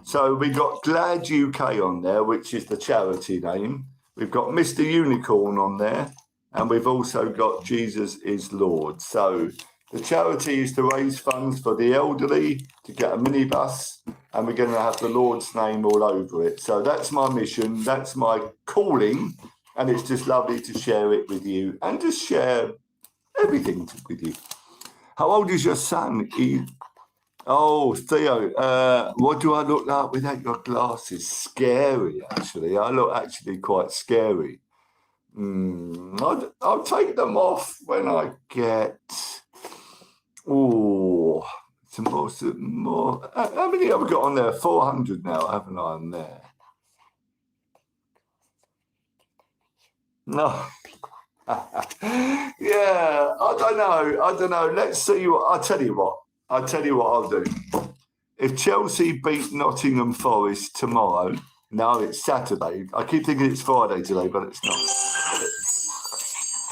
So we got Glad UK on there, which is the charity name. We've got Mr. Unicorn on there, and we've also got Jesus is Lord. So the charity is to raise funds for the elderly, to get a minibus, and we're going to have the Lord's name all over it. So that's my mission, that's my calling, and it's just lovely to share it with you and just share everything with you. How old is your son? Oh, Theo, what do I look like without your glasses? Scary, actually. I look actually quite scary. I'll take them off when I get... Oh, some more. How many have I got on there? 400 now, haven't I, on there? No. Yeah, I don't know. Let's see what... I'll tell you what I'll do. If Chelsea beat Nottingham Forest tomorrow... No, it's Saturday. I keep thinking it's Friday today, but it's not.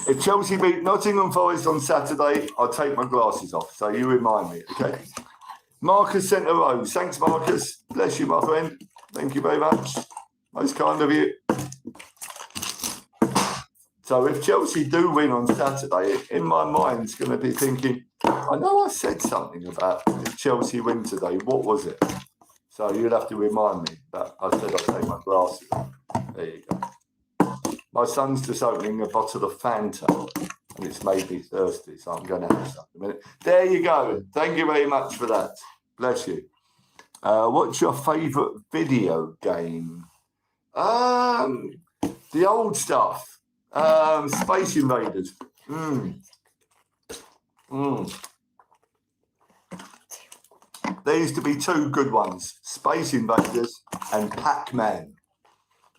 If Chelsea beat Nottingham Forest on Saturday, I'll take my glasses off. So you remind me, okay? Marcus sent a rose. Thanks, Marcus. Bless you, my friend. Thank you very much. Most kind of you. So if Chelsea do win on Saturday, in my mind, it's going to be thinking, I know I said something about if Chelsea win today. What was it? So you'll have to remind me that I said I'll take my glasses off. There you go. My son's just opening a bottle of Fanta, and it's made me thirsty, so I'm going to have something in a minute. There you go. Thank you very much for that. Bless you. What's your favourite video game? The old stuff. Space Invaders. There used to be two good ones, Space Invaders and Pac-Man.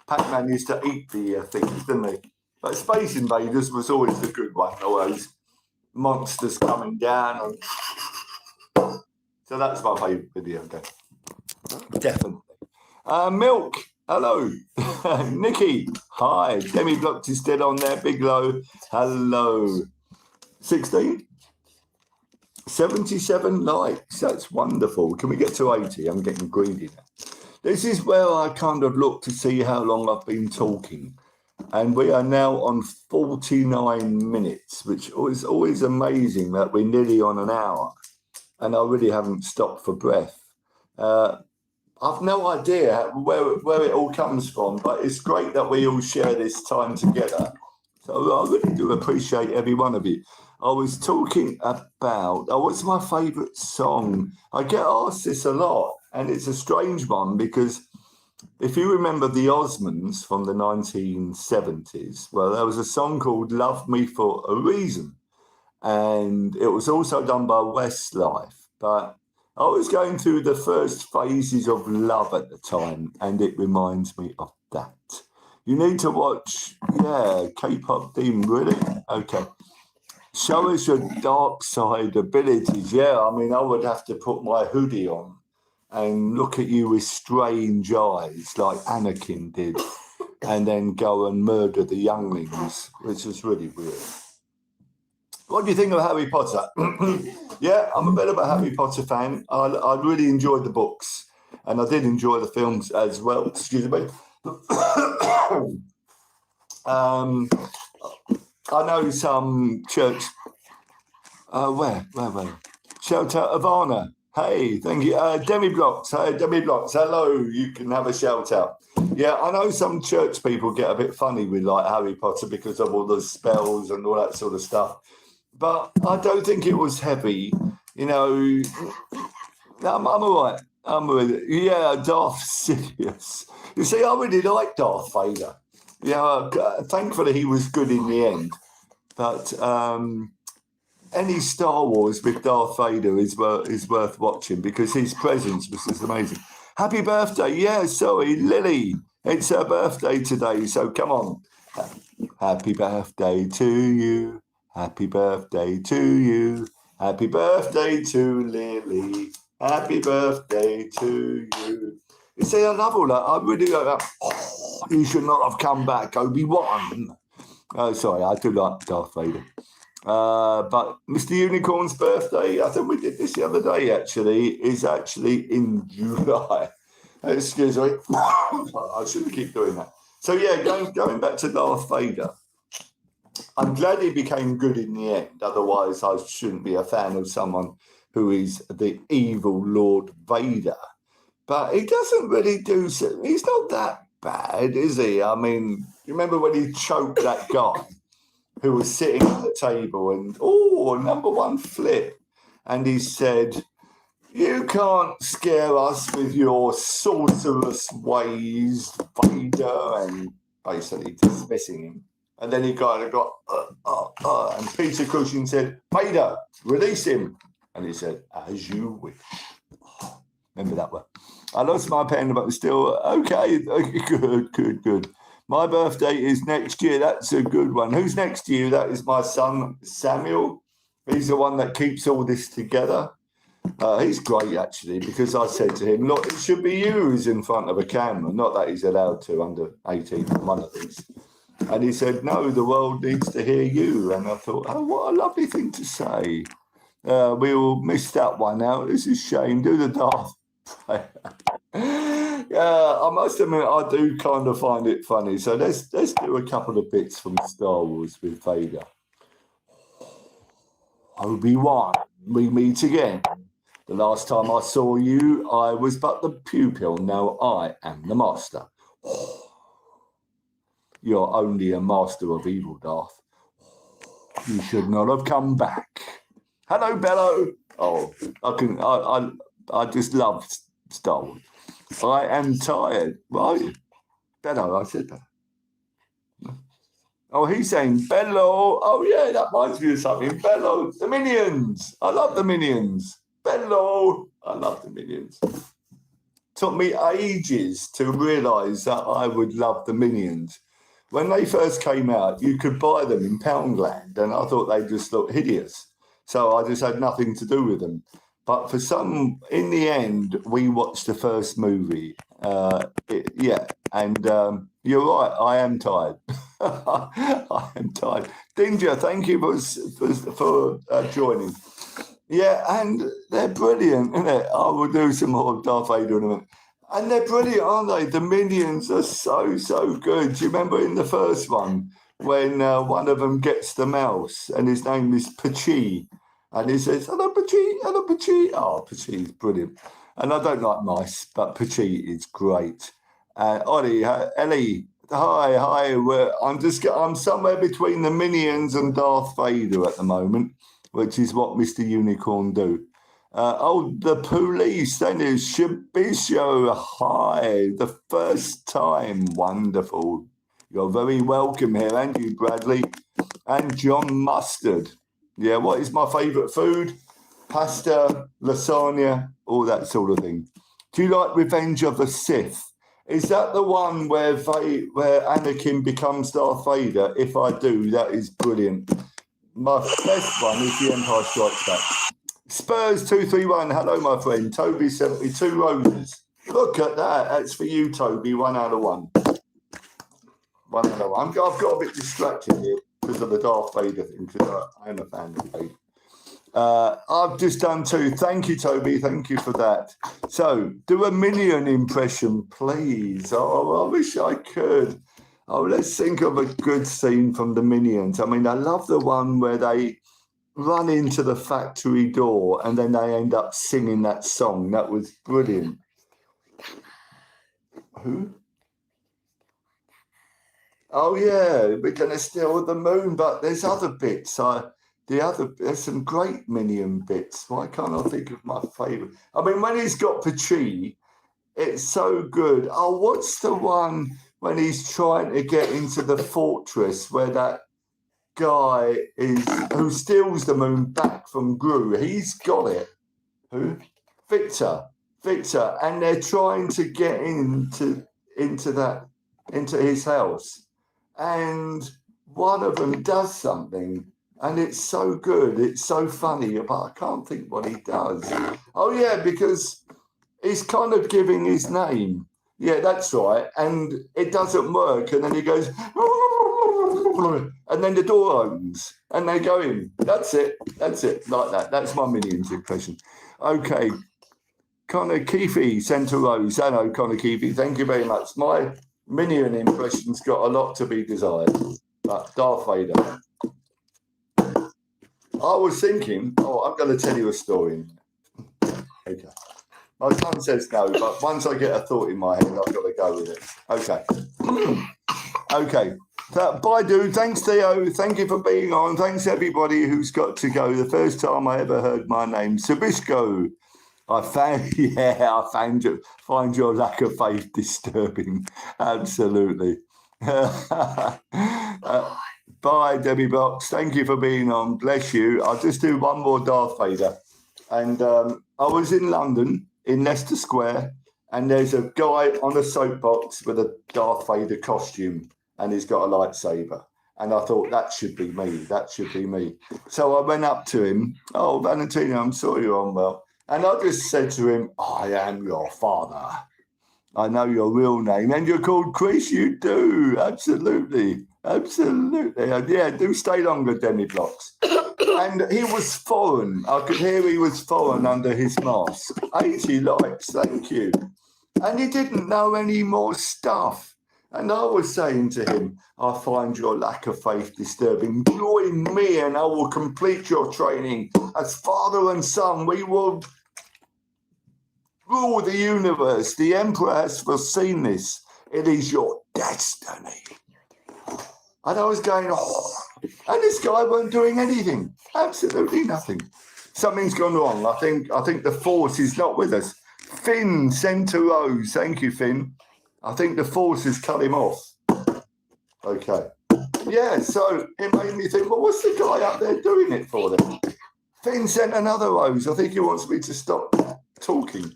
Pac-Man used to eat the things, didn't he? But Space Invaders was always the good one, all those monsters coming down. So that's my favourite video game. Definitely. Milk, hello. Nikki, hi. Demi Blocked is still on there. Big Low, hello. 16? 77 likes. That's wonderful. Can we get to 80? I'm getting greedy now. This is where I kind of look to see how long I've been talking. And we are now on 49 minutes, which is always amazing that we're nearly on an hour. And I really haven't stopped for breath. I've no idea where it all comes from, but it's great that we all share this time together. So I really do appreciate every one of you. I was talking about, what's my favourite song? I get asked this a lot, and it's a strange one because if you remember the Osmonds from the 1970s, well, there was a song called Love Me for a Reason, and it was also done by Westlife, but I was going through the first phases of love at the time, and it reminds me of that. You need to watch, K-pop Demon, really? Okay. Show us your dark side abilities. Yeah, I mean, I would have to put my hoodie on and look at you with strange eyes like Anakin did, and then go and murder the younglings, which is really weird. What do you think of Harry Potter? Yeah, I'm a bit of a Harry Potter fan. I really enjoyed the books, and I did enjoy the films as well. Excuse me. I know some church. Where? Shout out Ivana. Hey, thank you. Demi Blocks. Hey, Demi Blocks. Hello. You can have a shout out. Yeah, I know some church people get a bit funny with like Harry Potter because of all the spells and all that sort of stuff. But I don't think it was heavy. You know, I'm all right. I'm with it. Yeah, Darth Sidious. You see, I really like Darth Vader. Yeah, thankfully he was good in the end. But any Star Wars with Darth Vader is worth watching because his presence was just amazing. Happy birthday. Yeah, sorry, Lily. It's her birthday today, so come on. Happy birthday to you. Happy birthday to you. Happy birthday to Lily. Happy birthday to you. You see, I love all that. I really go, you should not have come back, Obi-Wan. Oh, sorry, I do like Darth Vader. But Mr. Unicorn's birthday, I think we did this the other day actually, is actually in July. Excuse me. I shouldn't keep doing that. So yeah, going back to Darth Vader, I'm glad he became good in the end. Otherwise, I shouldn't be a fan of someone who is the evil Lord Vader. But he doesn't really do so. He's not that bad, is he? I mean, you remember when he choked that guy who was sitting at the table and, number one flip. And he said, you can't scare us with your sorcerous ways, Vader, and basically dismissing him. And then he kind of got, and Peter Cushing said, Vader, release him. And he said, as you wish. Remember that one. I lost my pen, but still, okay, good. My birthday is next year. That's a good one. Who's next to you? That is my son, Samuel. He's the one that keeps all this together. He's great, actually, because I said to him, look, it should be you who's in front of a camera, not that he's allowed to under 18, one of these. And he said, no, the world needs to hear you. And I thought, oh, what a lovely thing to say. We all missed that one out. This is a shame. Do the Darth. Yeah, I must admit, I do kind of find it funny. So let's do a couple of bits from Star Wars with Vader. Obi-Wan, we meet again. The last time I saw you, I was but the pupil. Now I am the master. You're only a master of evil, Darth. You should not have come back. Hello, Bello. Oh, I just love Star Wars. I am tired. Right? Bello, I said that. Oh, he's saying Bello. Oh, yeah, that reminds me of something. Bello, the Minions. I love the Minions. Bello. I love the Minions. Took me ages to realise that I would love the Minions. When they first came out, you could buy them in Poundland, and I thought they just looked hideous. So I just had nothing to do with them. But in the end, we watched the first movie. You're right, I am tired. I am tired. Dinger, thank you for joining. Yeah, and they're brilliant, isn't it? I will do some more Darth Vader in a minute. And they're brilliant, aren't they? The Minions are so good. Do you remember in the first one when one of them gets the mouse and his name is Pachi? And he says, hello, Pachi, hello, Pachi. Oh, Pachi is brilliant. And I don't like mice, but Pachi is great. Ollie, Ellie, hi. I'm somewhere between the Minions and Darth Vader at the moment, which is what Mr. Unicorn do. The police, then is Shabisho. Hi, the first time. Wonderful. You're very welcome here, and you, Bradley. And John Mustard. Yeah, what is my favourite food? pasta, lasagna, all that sort of thing. Do you like Revenge of the Sith? Is that the one where Anakin becomes Darth Vader? If I do, that is brilliant. My best one is The Empire Strikes Back. Spurs 231. Hello, my friend. Toby 72 roses. Look at that. That's for you, Toby. 1 out of 1. 1 out of 1. I've got a bit distracted here because of the Darth Vader thing, because I am a fan of Vader. I've just done 2. Thank you, Toby. Thank you for that. So, do a Minion impression, please. Oh, I wish I could. Oh, let's think of a good scene from the Minions. I mean, I love the one where they run into the factory door and then they end up singing that song. That was brilliant. Who? Oh, yeah, we're going to steal the moon, but there's other bits. There's some great Minion bits. Why can't I think of my favourite? I mean, when he's got Pachi, it's so good. Oh, what's the one when he's trying to get into the fortress where that guy who steals the moon back from Gru? He's got it. Who? Victor. And they're trying to get into his house. And one of them does something. And it's so good. It's so funny, but I can't think what he does. Oh, yeah, because he's kind of giving his name. Yeah, that's right. And it doesn't work. And then he goes, and then the door opens and they go in. That's it. Like that. That's my Minions impression. Okay. Connor Keefe, Centre Rose. Hello, Connor Keefe. Thank you very much. My Minion impression's got a lot to be desired. But Darth Vader. I was thinking, I'm going to tell you a story. Okay. My son says no, but once I get a thought in my head, I've got to go with it. Okay. Okay. Bye, dude. Thanks, Theo. Thank you for being on. Thanks, everybody who's got to go. The first time I ever heard my name, Sabishko. I find your lack of faith disturbing. Absolutely. Bye, Debbie Box. Thank you for being on. Bless you. I'll just do one more Darth Vader. And I was in London, in Leicester Square, and there's a guy on a soapbox with a Darth Vader costume, and he's got a lightsaber. And I thought, that should be me. So I went up to him. Oh, Valentino, I'm sorry you're unwell. And I just said to him, I am your father. I know your real name. And you're called Chris. You do. Absolutely. Yeah, do stay longer, Demi Blocks. And he was foreign. I could hear he was foreign under his mask. 80 likes, thank you. And he didn't know any more stuff. And I was saying to him, I find your lack of faith disturbing. Join me and I will complete your training. As father and son, we will rule the universe. The Emperor has foreseen this. It is your destiny. And I was going, and this guy weren't doing anything. Absolutely nothing. Something's gone wrong. I think the force is not with us. Finn, Centre Rose. Thank you, Finn. I think the force has cut him off. Okay. Yeah, so it made me think, well, what's the guy up there doing it for then? Finn sent another rose. I think he wants me to stop talking.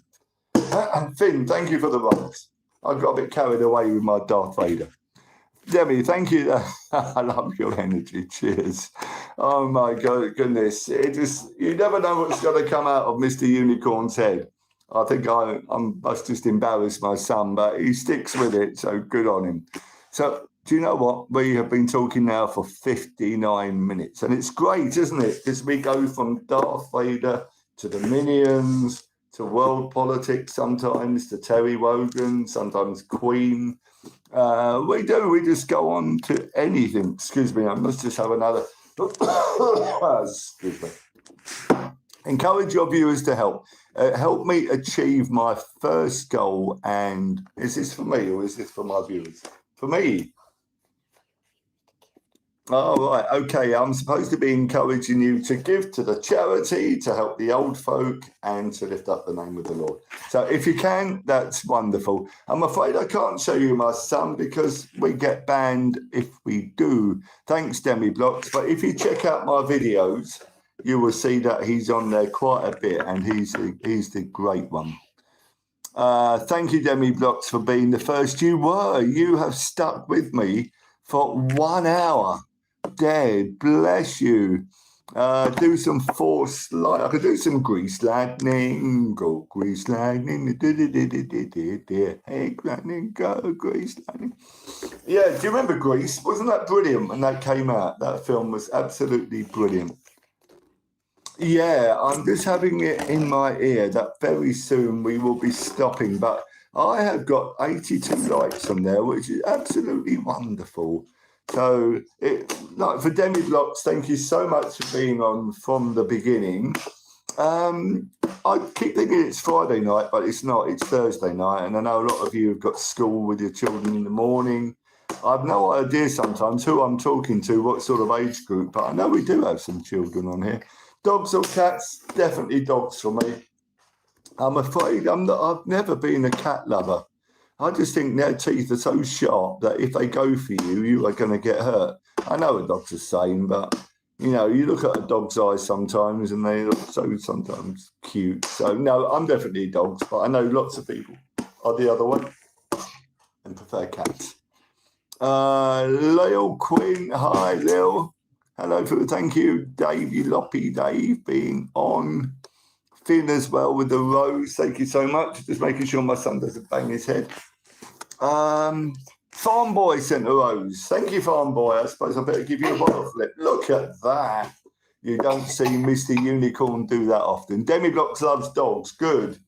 And Finn, thank you for the rose. I got a bit carried away with my Darth Vader. Debbie, thank you. I love your energy. Cheers. Oh, my God, goodness. You never know what's going to come out of Mr. Unicorn's head. I think I must just embarrass my son, but he sticks with it, so good on him. So, do you know what? We have been talking now for 59 minutes, and it's great, isn't it? Because we go from Darth Vader to the Minions, to world politics sometimes, to Terry Wogan, sometimes Queen. We just go on to anything. Excuse me, I must just have another. Excuse me. Encourage your viewers to help. Help me achieve my first goal. And is this for me or is this for my viewers? For me. Oh, right. Okay. I'm supposed to be encouraging you to give to the charity, to help the old folk, and to lift up the name of the Lord. So if you can, that's wonderful. I'm afraid I can't show you my son because we get banned if we do. Thanks, Demi Blocks. But if you check out my videos, you will see that he's on there quite a bit, and he's the great one. Thank you, Demi Blocks, for being the first. You have stuck with me for 1 hour. Dead, bless you. Do some force light. I could do some grease lightning. Go grease lightning. Hey, lightning, go grease lightning. Yeah, do you remember Grease? Wasn't that brilliant when that came out? That film was absolutely brilliant. Yeah, I'm just having it in my ear that very soon we will be stopping. But I have got 82 likes on there, which is absolutely wonderful. So, like for Demi Blocks, thank you so much for being on from the beginning. I keep thinking it's Friday night, but it's not. It's Thursday night, and I know a lot of you have got school with your children in the morning. I've no idea sometimes who I'm talking to, what sort of age group, but I know we do have some children on here. Dogs or cats? Definitely dogs for me. I'm afraid I've never been a cat lover. I just think their teeth are so sharp that if they go for you, you are going to get hurt. I know a dog's the same, but, you know, you look at a dog's eyes sometimes and they look so sometimes cute. So, no, I'm definitely dogs, but I know lots of people are the other way and prefer cats. Lil Quinn, hi, Lil. Hello, thank you, Davey Loppy Dave, being on. Finn as well with the rose. Thank you so much. Just making sure my son doesn't bang his head. Farm Boy sent a rose. Thank you, Farm Boy. I suppose I better give you a bottle flip. Look at that. You don't see Mr. Unicorn do that often. Demi Blocks loves dogs. Good.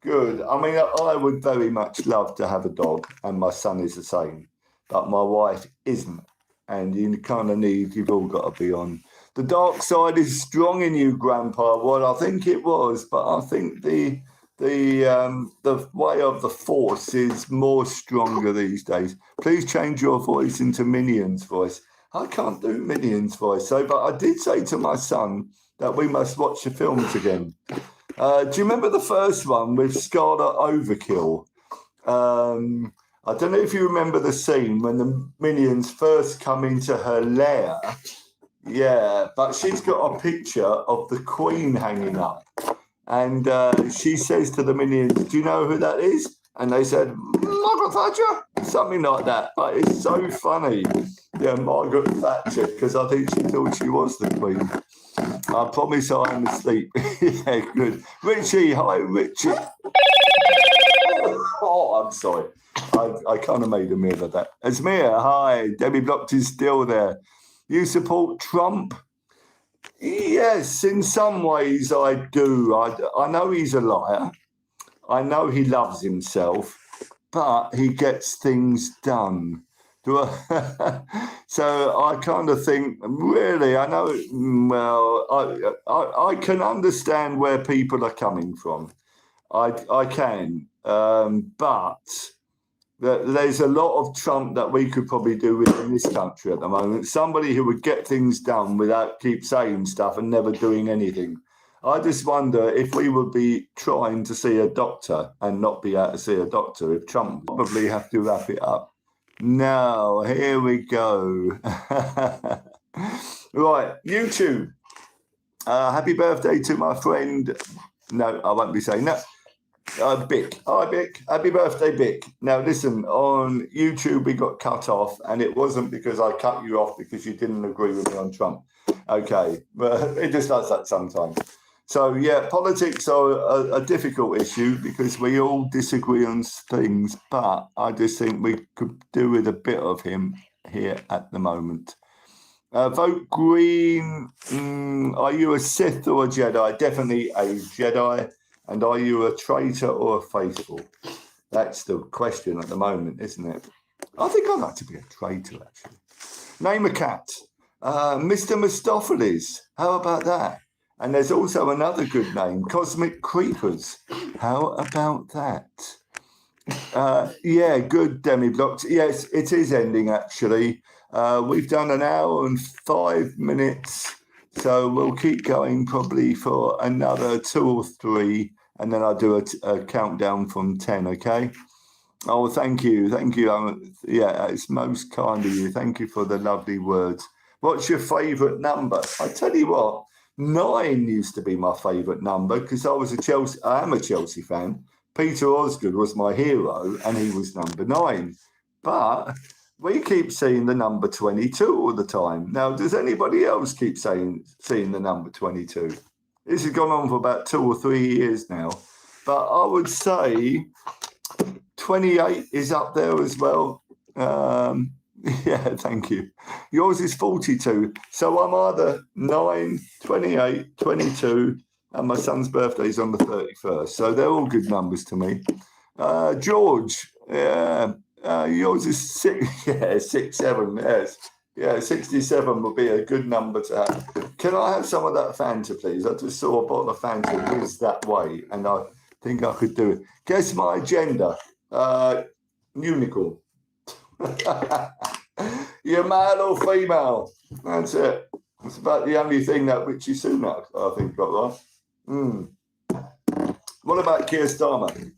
Good. I mean, I would very much love to have a dog, and my son is the same. But my wife isn't. And you kind of you've all got to be on. The dark side is strong in you, Grandpa. Well, I think it was, but I think the way of the force is more stronger these days. Please change your voice into Minion's voice. I can't do Minion's voice, but I did say to my son that we must watch the films again. Do you remember the first one with Scarlet Overkill? I don't know if you remember the scene when the Minions first come into her lair. Yeah, but she's got a picture of the Queen hanging up. And she says to the Minions, do you know who that is? And they said, Margaret Thatcher? Something like that. But it's so funny. Yeah, Margaret Thatcher, because I think she thought she was the Queen. I promise I'm asleep. Yeah, good. Richie, hi, Richie. Oh, I'm sorry. I kind of made a meal of that. Esmir, hi. Debbie Blocked is still there. You support Trump? Yes, in some ways I do. I know he's a liar. I know he loves himself, but he gets things done. So I kind of think, really, I know, well, I can understand where people are coming from. I can, but there's a lot of Trump that we could probably do within this country at the moment. Somebody who would get things done without keep saying stuff and never doing anything. I just wonder if we would be trying to see a doctor and not be able to see a doctor, if Trump would probably have to wrap it up. Now, here we go. Right, YouTube. Happy birthday to my friend. No, I won't be saying that. Bick. Hi, Bick. Happy birthday, Bick. Now, listen, on YouTube, we got cut off, and it wasn't because I cut you off because you didn't agree with me on Trump. Okay, but it just does that sometimes. So, yeah, politics are a difficult issue because we all disagree on things, but I just think we could do with a bit of him here at the moment. Vote green. Are you a Sith or a Jedi? Definitely a Jedi. And are you a traitor or a faithful? That's the question at the moment, isn't it? I think I'd like to be a traitor, actually. Name a cat. Mr. Mistopheles. How about that? And there's also another good name, Cosmic Creepers. How about that? Yeah, good, Demi Blocks. Yes, it is ending, actually. We've done 1 hour and 5 minutes. So we'll keep going probably for another 2 or 3, and then I'll do a countdown from 10, okay? Oh, thank you. Thank you. Yeah, it's most kind of you. Thank you for the lovely words. What's your favourite number? I tell you what, 9 used to be my favourite number because I am a Chelsea fan. Peter Osgood was my hero and he was number 9. But we keep seeing the number 22 all the time. Now, does anybody else keep seeing the number 22? This has gone on for about 2 or 3 years now. But I would say 28 is up there as well. Yeah, thank you. Yours is 42. So I'm either 9, 28, 22, and my son's birthday is on the 31st. So they're all good numbers to me. George, yours is 6. Yeah, 6, 7. Yes. Yeah, 67 would be a good number to have. Can I have some of that Fanta, please? I just saw a bottle of Fanta whiz that way, and I think I could do it. Guess my gender. Unicorn. You're male or female? That's it. It's about the only thing that Richie Sunak, I think, got right. What about Keir Starmer?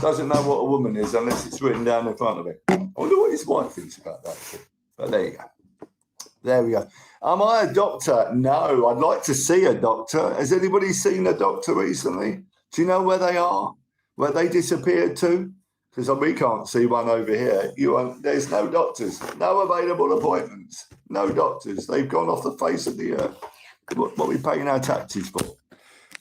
Doesn't know what a woman is unless it's written down in front of him. I wonder what his wife thinks about that. But there you go. There we go. Am I a doctor? No, I'd like to see a doctor. Has anybody seen a doctor recently? Do you know where they are? Where they disappeared to? Because we can't see one over here. There's no doctors, no available appointments, no doctors. They've gone off the face of the earth. What are we paying our taxes for?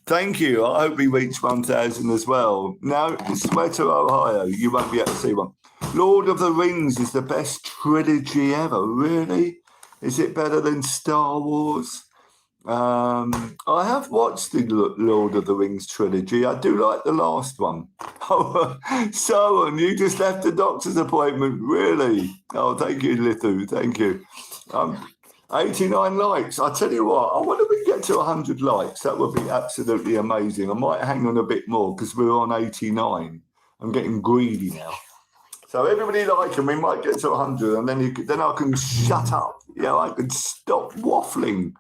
Thank you. I hope we reach 1,000 as well. No, Sweater, Ohio. You won't be able to see one. Lord of the Rings is the best trilogy ever. Really? Is it better than Star Wars? I have watched the Lord of the Rings trilogy. I do like the last one. Oh, Soren, you just left the doctor's appointment. Really? Oh, thank you, Lithu. Thank you. 89 likes. I tell you what, I wonder if we get to 100 likes. That would be absolutely amazing. I might hang on a bit more because we're on 89. I'm getting greedy now. So everybody like, and we might get to 100, and then I can shut up. I can stop waffling.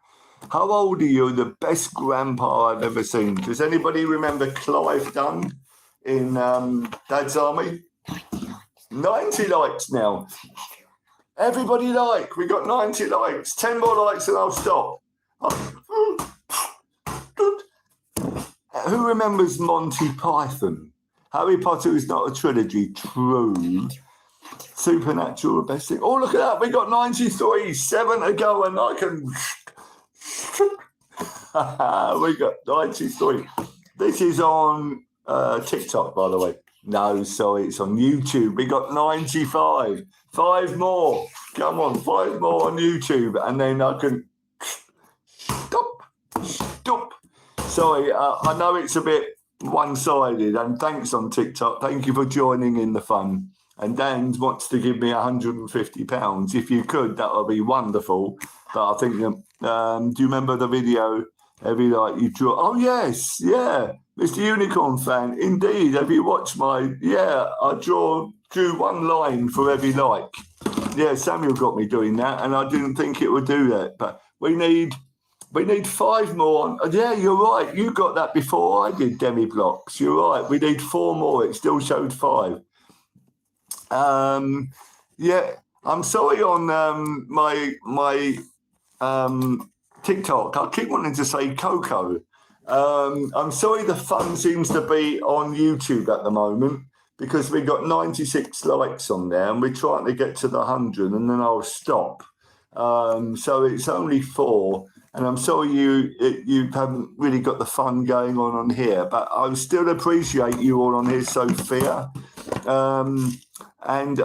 How old are you? The best grandpa I've ever seen. Does anybody remember Clive Dunn in Dad's Army? 90 likes now. Everybody like. We got 90 likes. 10 more likes and I'll stop. Who remembers Monty Python? Harry Potter is not a trilogy. True. Supernatural, the best thing. Oh, look at that. We got 93. 7 to go and I can... We got 93. This is on TikTok, by the way. No, sorry, it's on YouTube. We got 95. 5 more. Come on, 5 more on YouTube, and then I can stop. Sorry, I know it's a bit one-sided, and thanks on TikTok. Thank you for joining in the fun. And Dan wants to give me £150. If you could, that would be wonderful. But I think, do you remember the video? Every like you draw. Oh, yes. Yeah. Mr. Unicorn fan. Indeed. Have you watched I drew 1 line for every like. Yeah, Samuel got me doing that, and I didn't think it would do that. But we need 5 more. Yeah, you're right. You got that before I did, Demi Blocks. You're right. We need 4 more. It still showed 5. Yeah, I'm sorry on my TikTok. I keep wanting to say Coco. I'm sorry the fun seems to be on YouTube at the moment because we got 96 likes on there and we're trying to get to the 100 and then I'll stop. So it's only 4. And I'm sorry you haven't really got the fun going on here, but I still appreciate you all on here, Sophia. And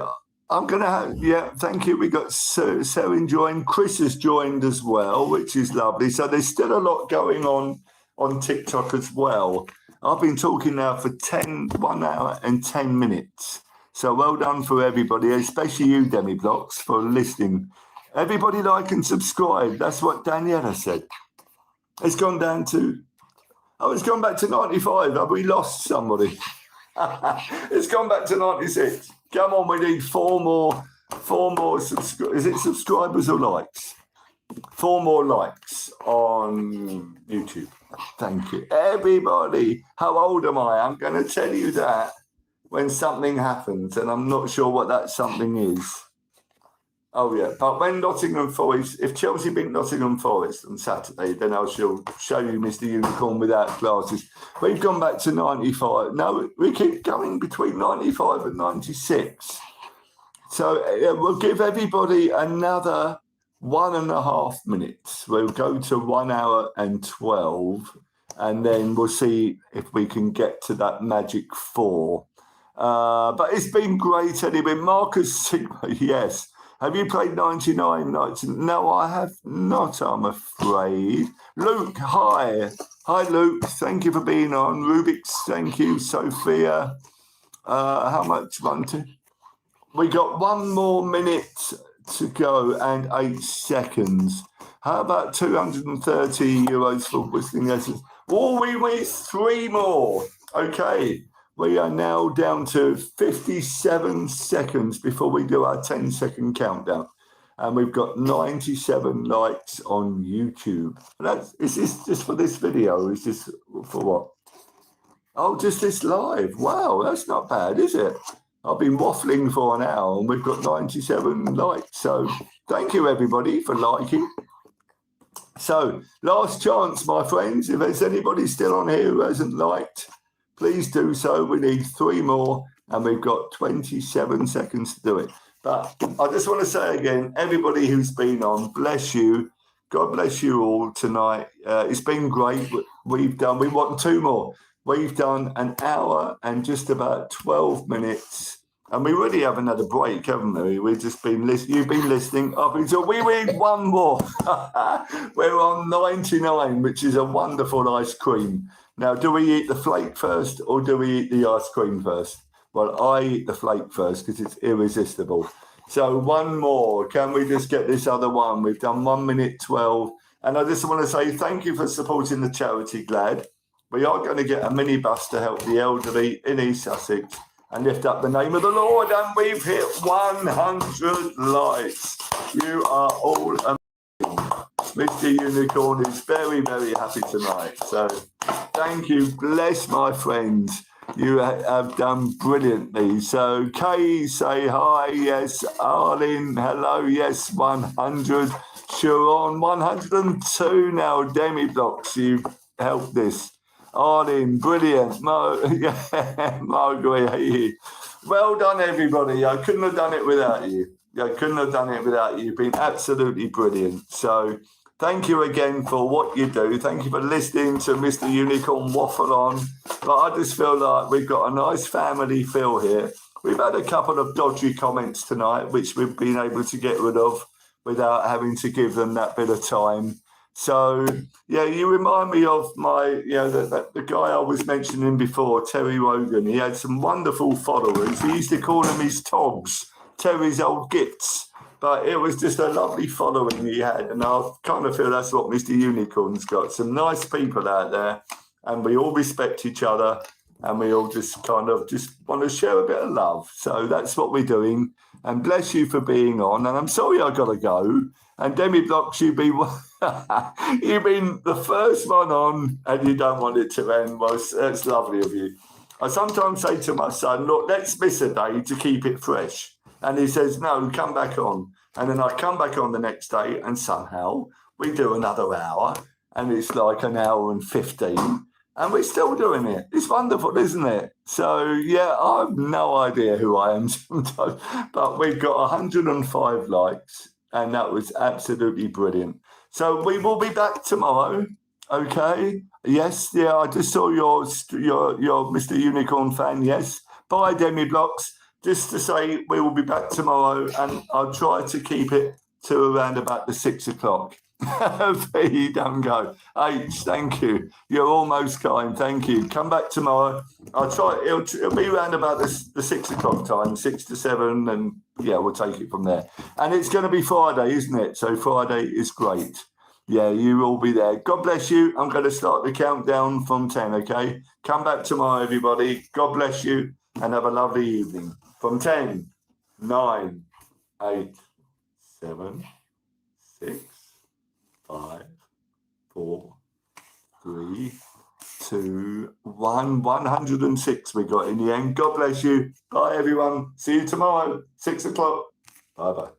I'm going to have, thank you. We got Sarah joined. Chris has joined as well, which is lovely. So there's still a lot going on TikTok as well. I've been talking now for 1 hour and 10 minutes. So well done for everybody, especially you, Demi Blocks, for listening. Everybody like and subscribe. That's what Daniela said. It's gone down to... Oh, it's gone back to 95. Have we lost somebody? It's gone back to 96. Come on, we need 4 more subscribers. Is it subscribers or likes? 4 more likes on YouTube. Thank you. Everybody, how old am I? I'm going to tell you that when something happens, and I'm not sure what that something is. Oh, yeah. But when Nottingham Forest, if Chelsea beat Nottingham Forest on Saturday, then I shall show you Mr. Unicorn without glasses. We've gone back to 95. No, we keep going between 95 and 96. So we'll give everybody another 1.5 minutes. We'll go to 1 hour and 12, and then we'll see if we can get to that magic 4. But it's been great anyway. Marcus Sigma, yes. Have you played 99 Nights? No, I have not, I'm afraid. Luke, hi. Hi, Luke. Thank you for being on. Rubik's, thank you. Sophia, how much? We got 1 more minute to go and 8 seconds. How about 230 euros for whistling lessons? Oh, we need 3 more. Okay. We are now down to 57 seconds before we do our 10-second countdown. And we've got 97 likes on YouTube. Is this just for this video? Is this for what? Oh, just this live. Wow, that's not bad, is it? I've been waffling for an hour and we've got 97 likes. So thank you, everybody, for liking. So last chance, my friends. If there's anybody still on here who hasn't liked, please do so. We need 3 more and we've got 27 seconds to do it. But I just want to say again, everybody who's been on, bless you. God bless you all tonight. It's been great. We want 2 more. We've done an hour and just about 12 minutes. And we really haven't had a break, haven't we? We've just been listening. You've been listening up until we need 1 more. We're on 99, which is a wonderful ice cream. Now, do we eat the flake first or do we eat the ice cream first? Well, I eat the flake first because it's irresistible. So 1 more. Can we just get this other one? We've done 1 minute 12. And I just want to say thank you for supporting the charity, GLAD. We are going to get a minibus to help the elderly in East Sussex and lift up the name of the Lord. And we've hit 100 likes. You are all amazing. Mr. Unicorn is very, very happy tonight. So thank you. Bless my friends. You have done brilliantly. So Kay, say hi. Yes. Arlene, hello. Yes, 100. Sharon, 102 now. Demi Blocks, you've helped this. Arlene, brilliant. Margaret, well done, everybody. I couldn't have done it without you. You've been absolutely brilliant. So thank you again for what you do. Thank you for listening to Mr. Unicorn waffle on. But I just feel like we've got a nice family feel here. We've had a couple of dodgy comments tonight, which we've been able to get rid of without having to give them that bit of time. So, yeah, you remind me of the guy I was mentioning before, Terry Wogan. He had some wonderful followers. He used to call them his Togs, Terry's old gits. But it was just a lovely following he had. And I kind of feel that's what Mr. Unicorn's got. Some nice people out there. And we all respect each other. And we all just kind of just want to share a bit of love. So that's what we're doing. And bless you for being on. And I'm sorry I got to go. And Demi Blocks, you've been the first one on and you don't want it to end. Well, that's lovely of you. I sometimes say to my son, look, let's miss a day to keep it fresh. And he says, no, come back on. And then I come back on the next day and somehow we do another hour and it's like an hour and 15 and we're still doing it. It's wonderful, isn't it? So, yeah, I have no idea who I am sometimes, but we've got 105 likes. And that was absolutely brilliant. So we will be back tomorrow. Okay. Yes. Yeah. I just saw your Mr. Unicorn fan. Yes. Bye, Demi Blocks. Just to say we will be back tomorrow, and I'll try to keep it to around about the 6 o'clock. V, don't go. H, thank you. You're almost kind. Thank you. Come back tomorrow. I'll try. It'll be around about the 6 o'clock time, 6 to 7, and yeah, we'll take it from there. And it's going to be Friday, isn't it? So Friday is great. Yeah, you will be there. God bless you. I'm going to start the countdown from 10, okay? Come back tomorrow, everybody. God bless you, and have a lovely evening. From 10, 9, 8, 7, 6, 5, 4, 3, 2, 1. 106 we got in the end. God bless you. Bye, everyone. See you tomorrow, 6 o'clock. Bye-bye.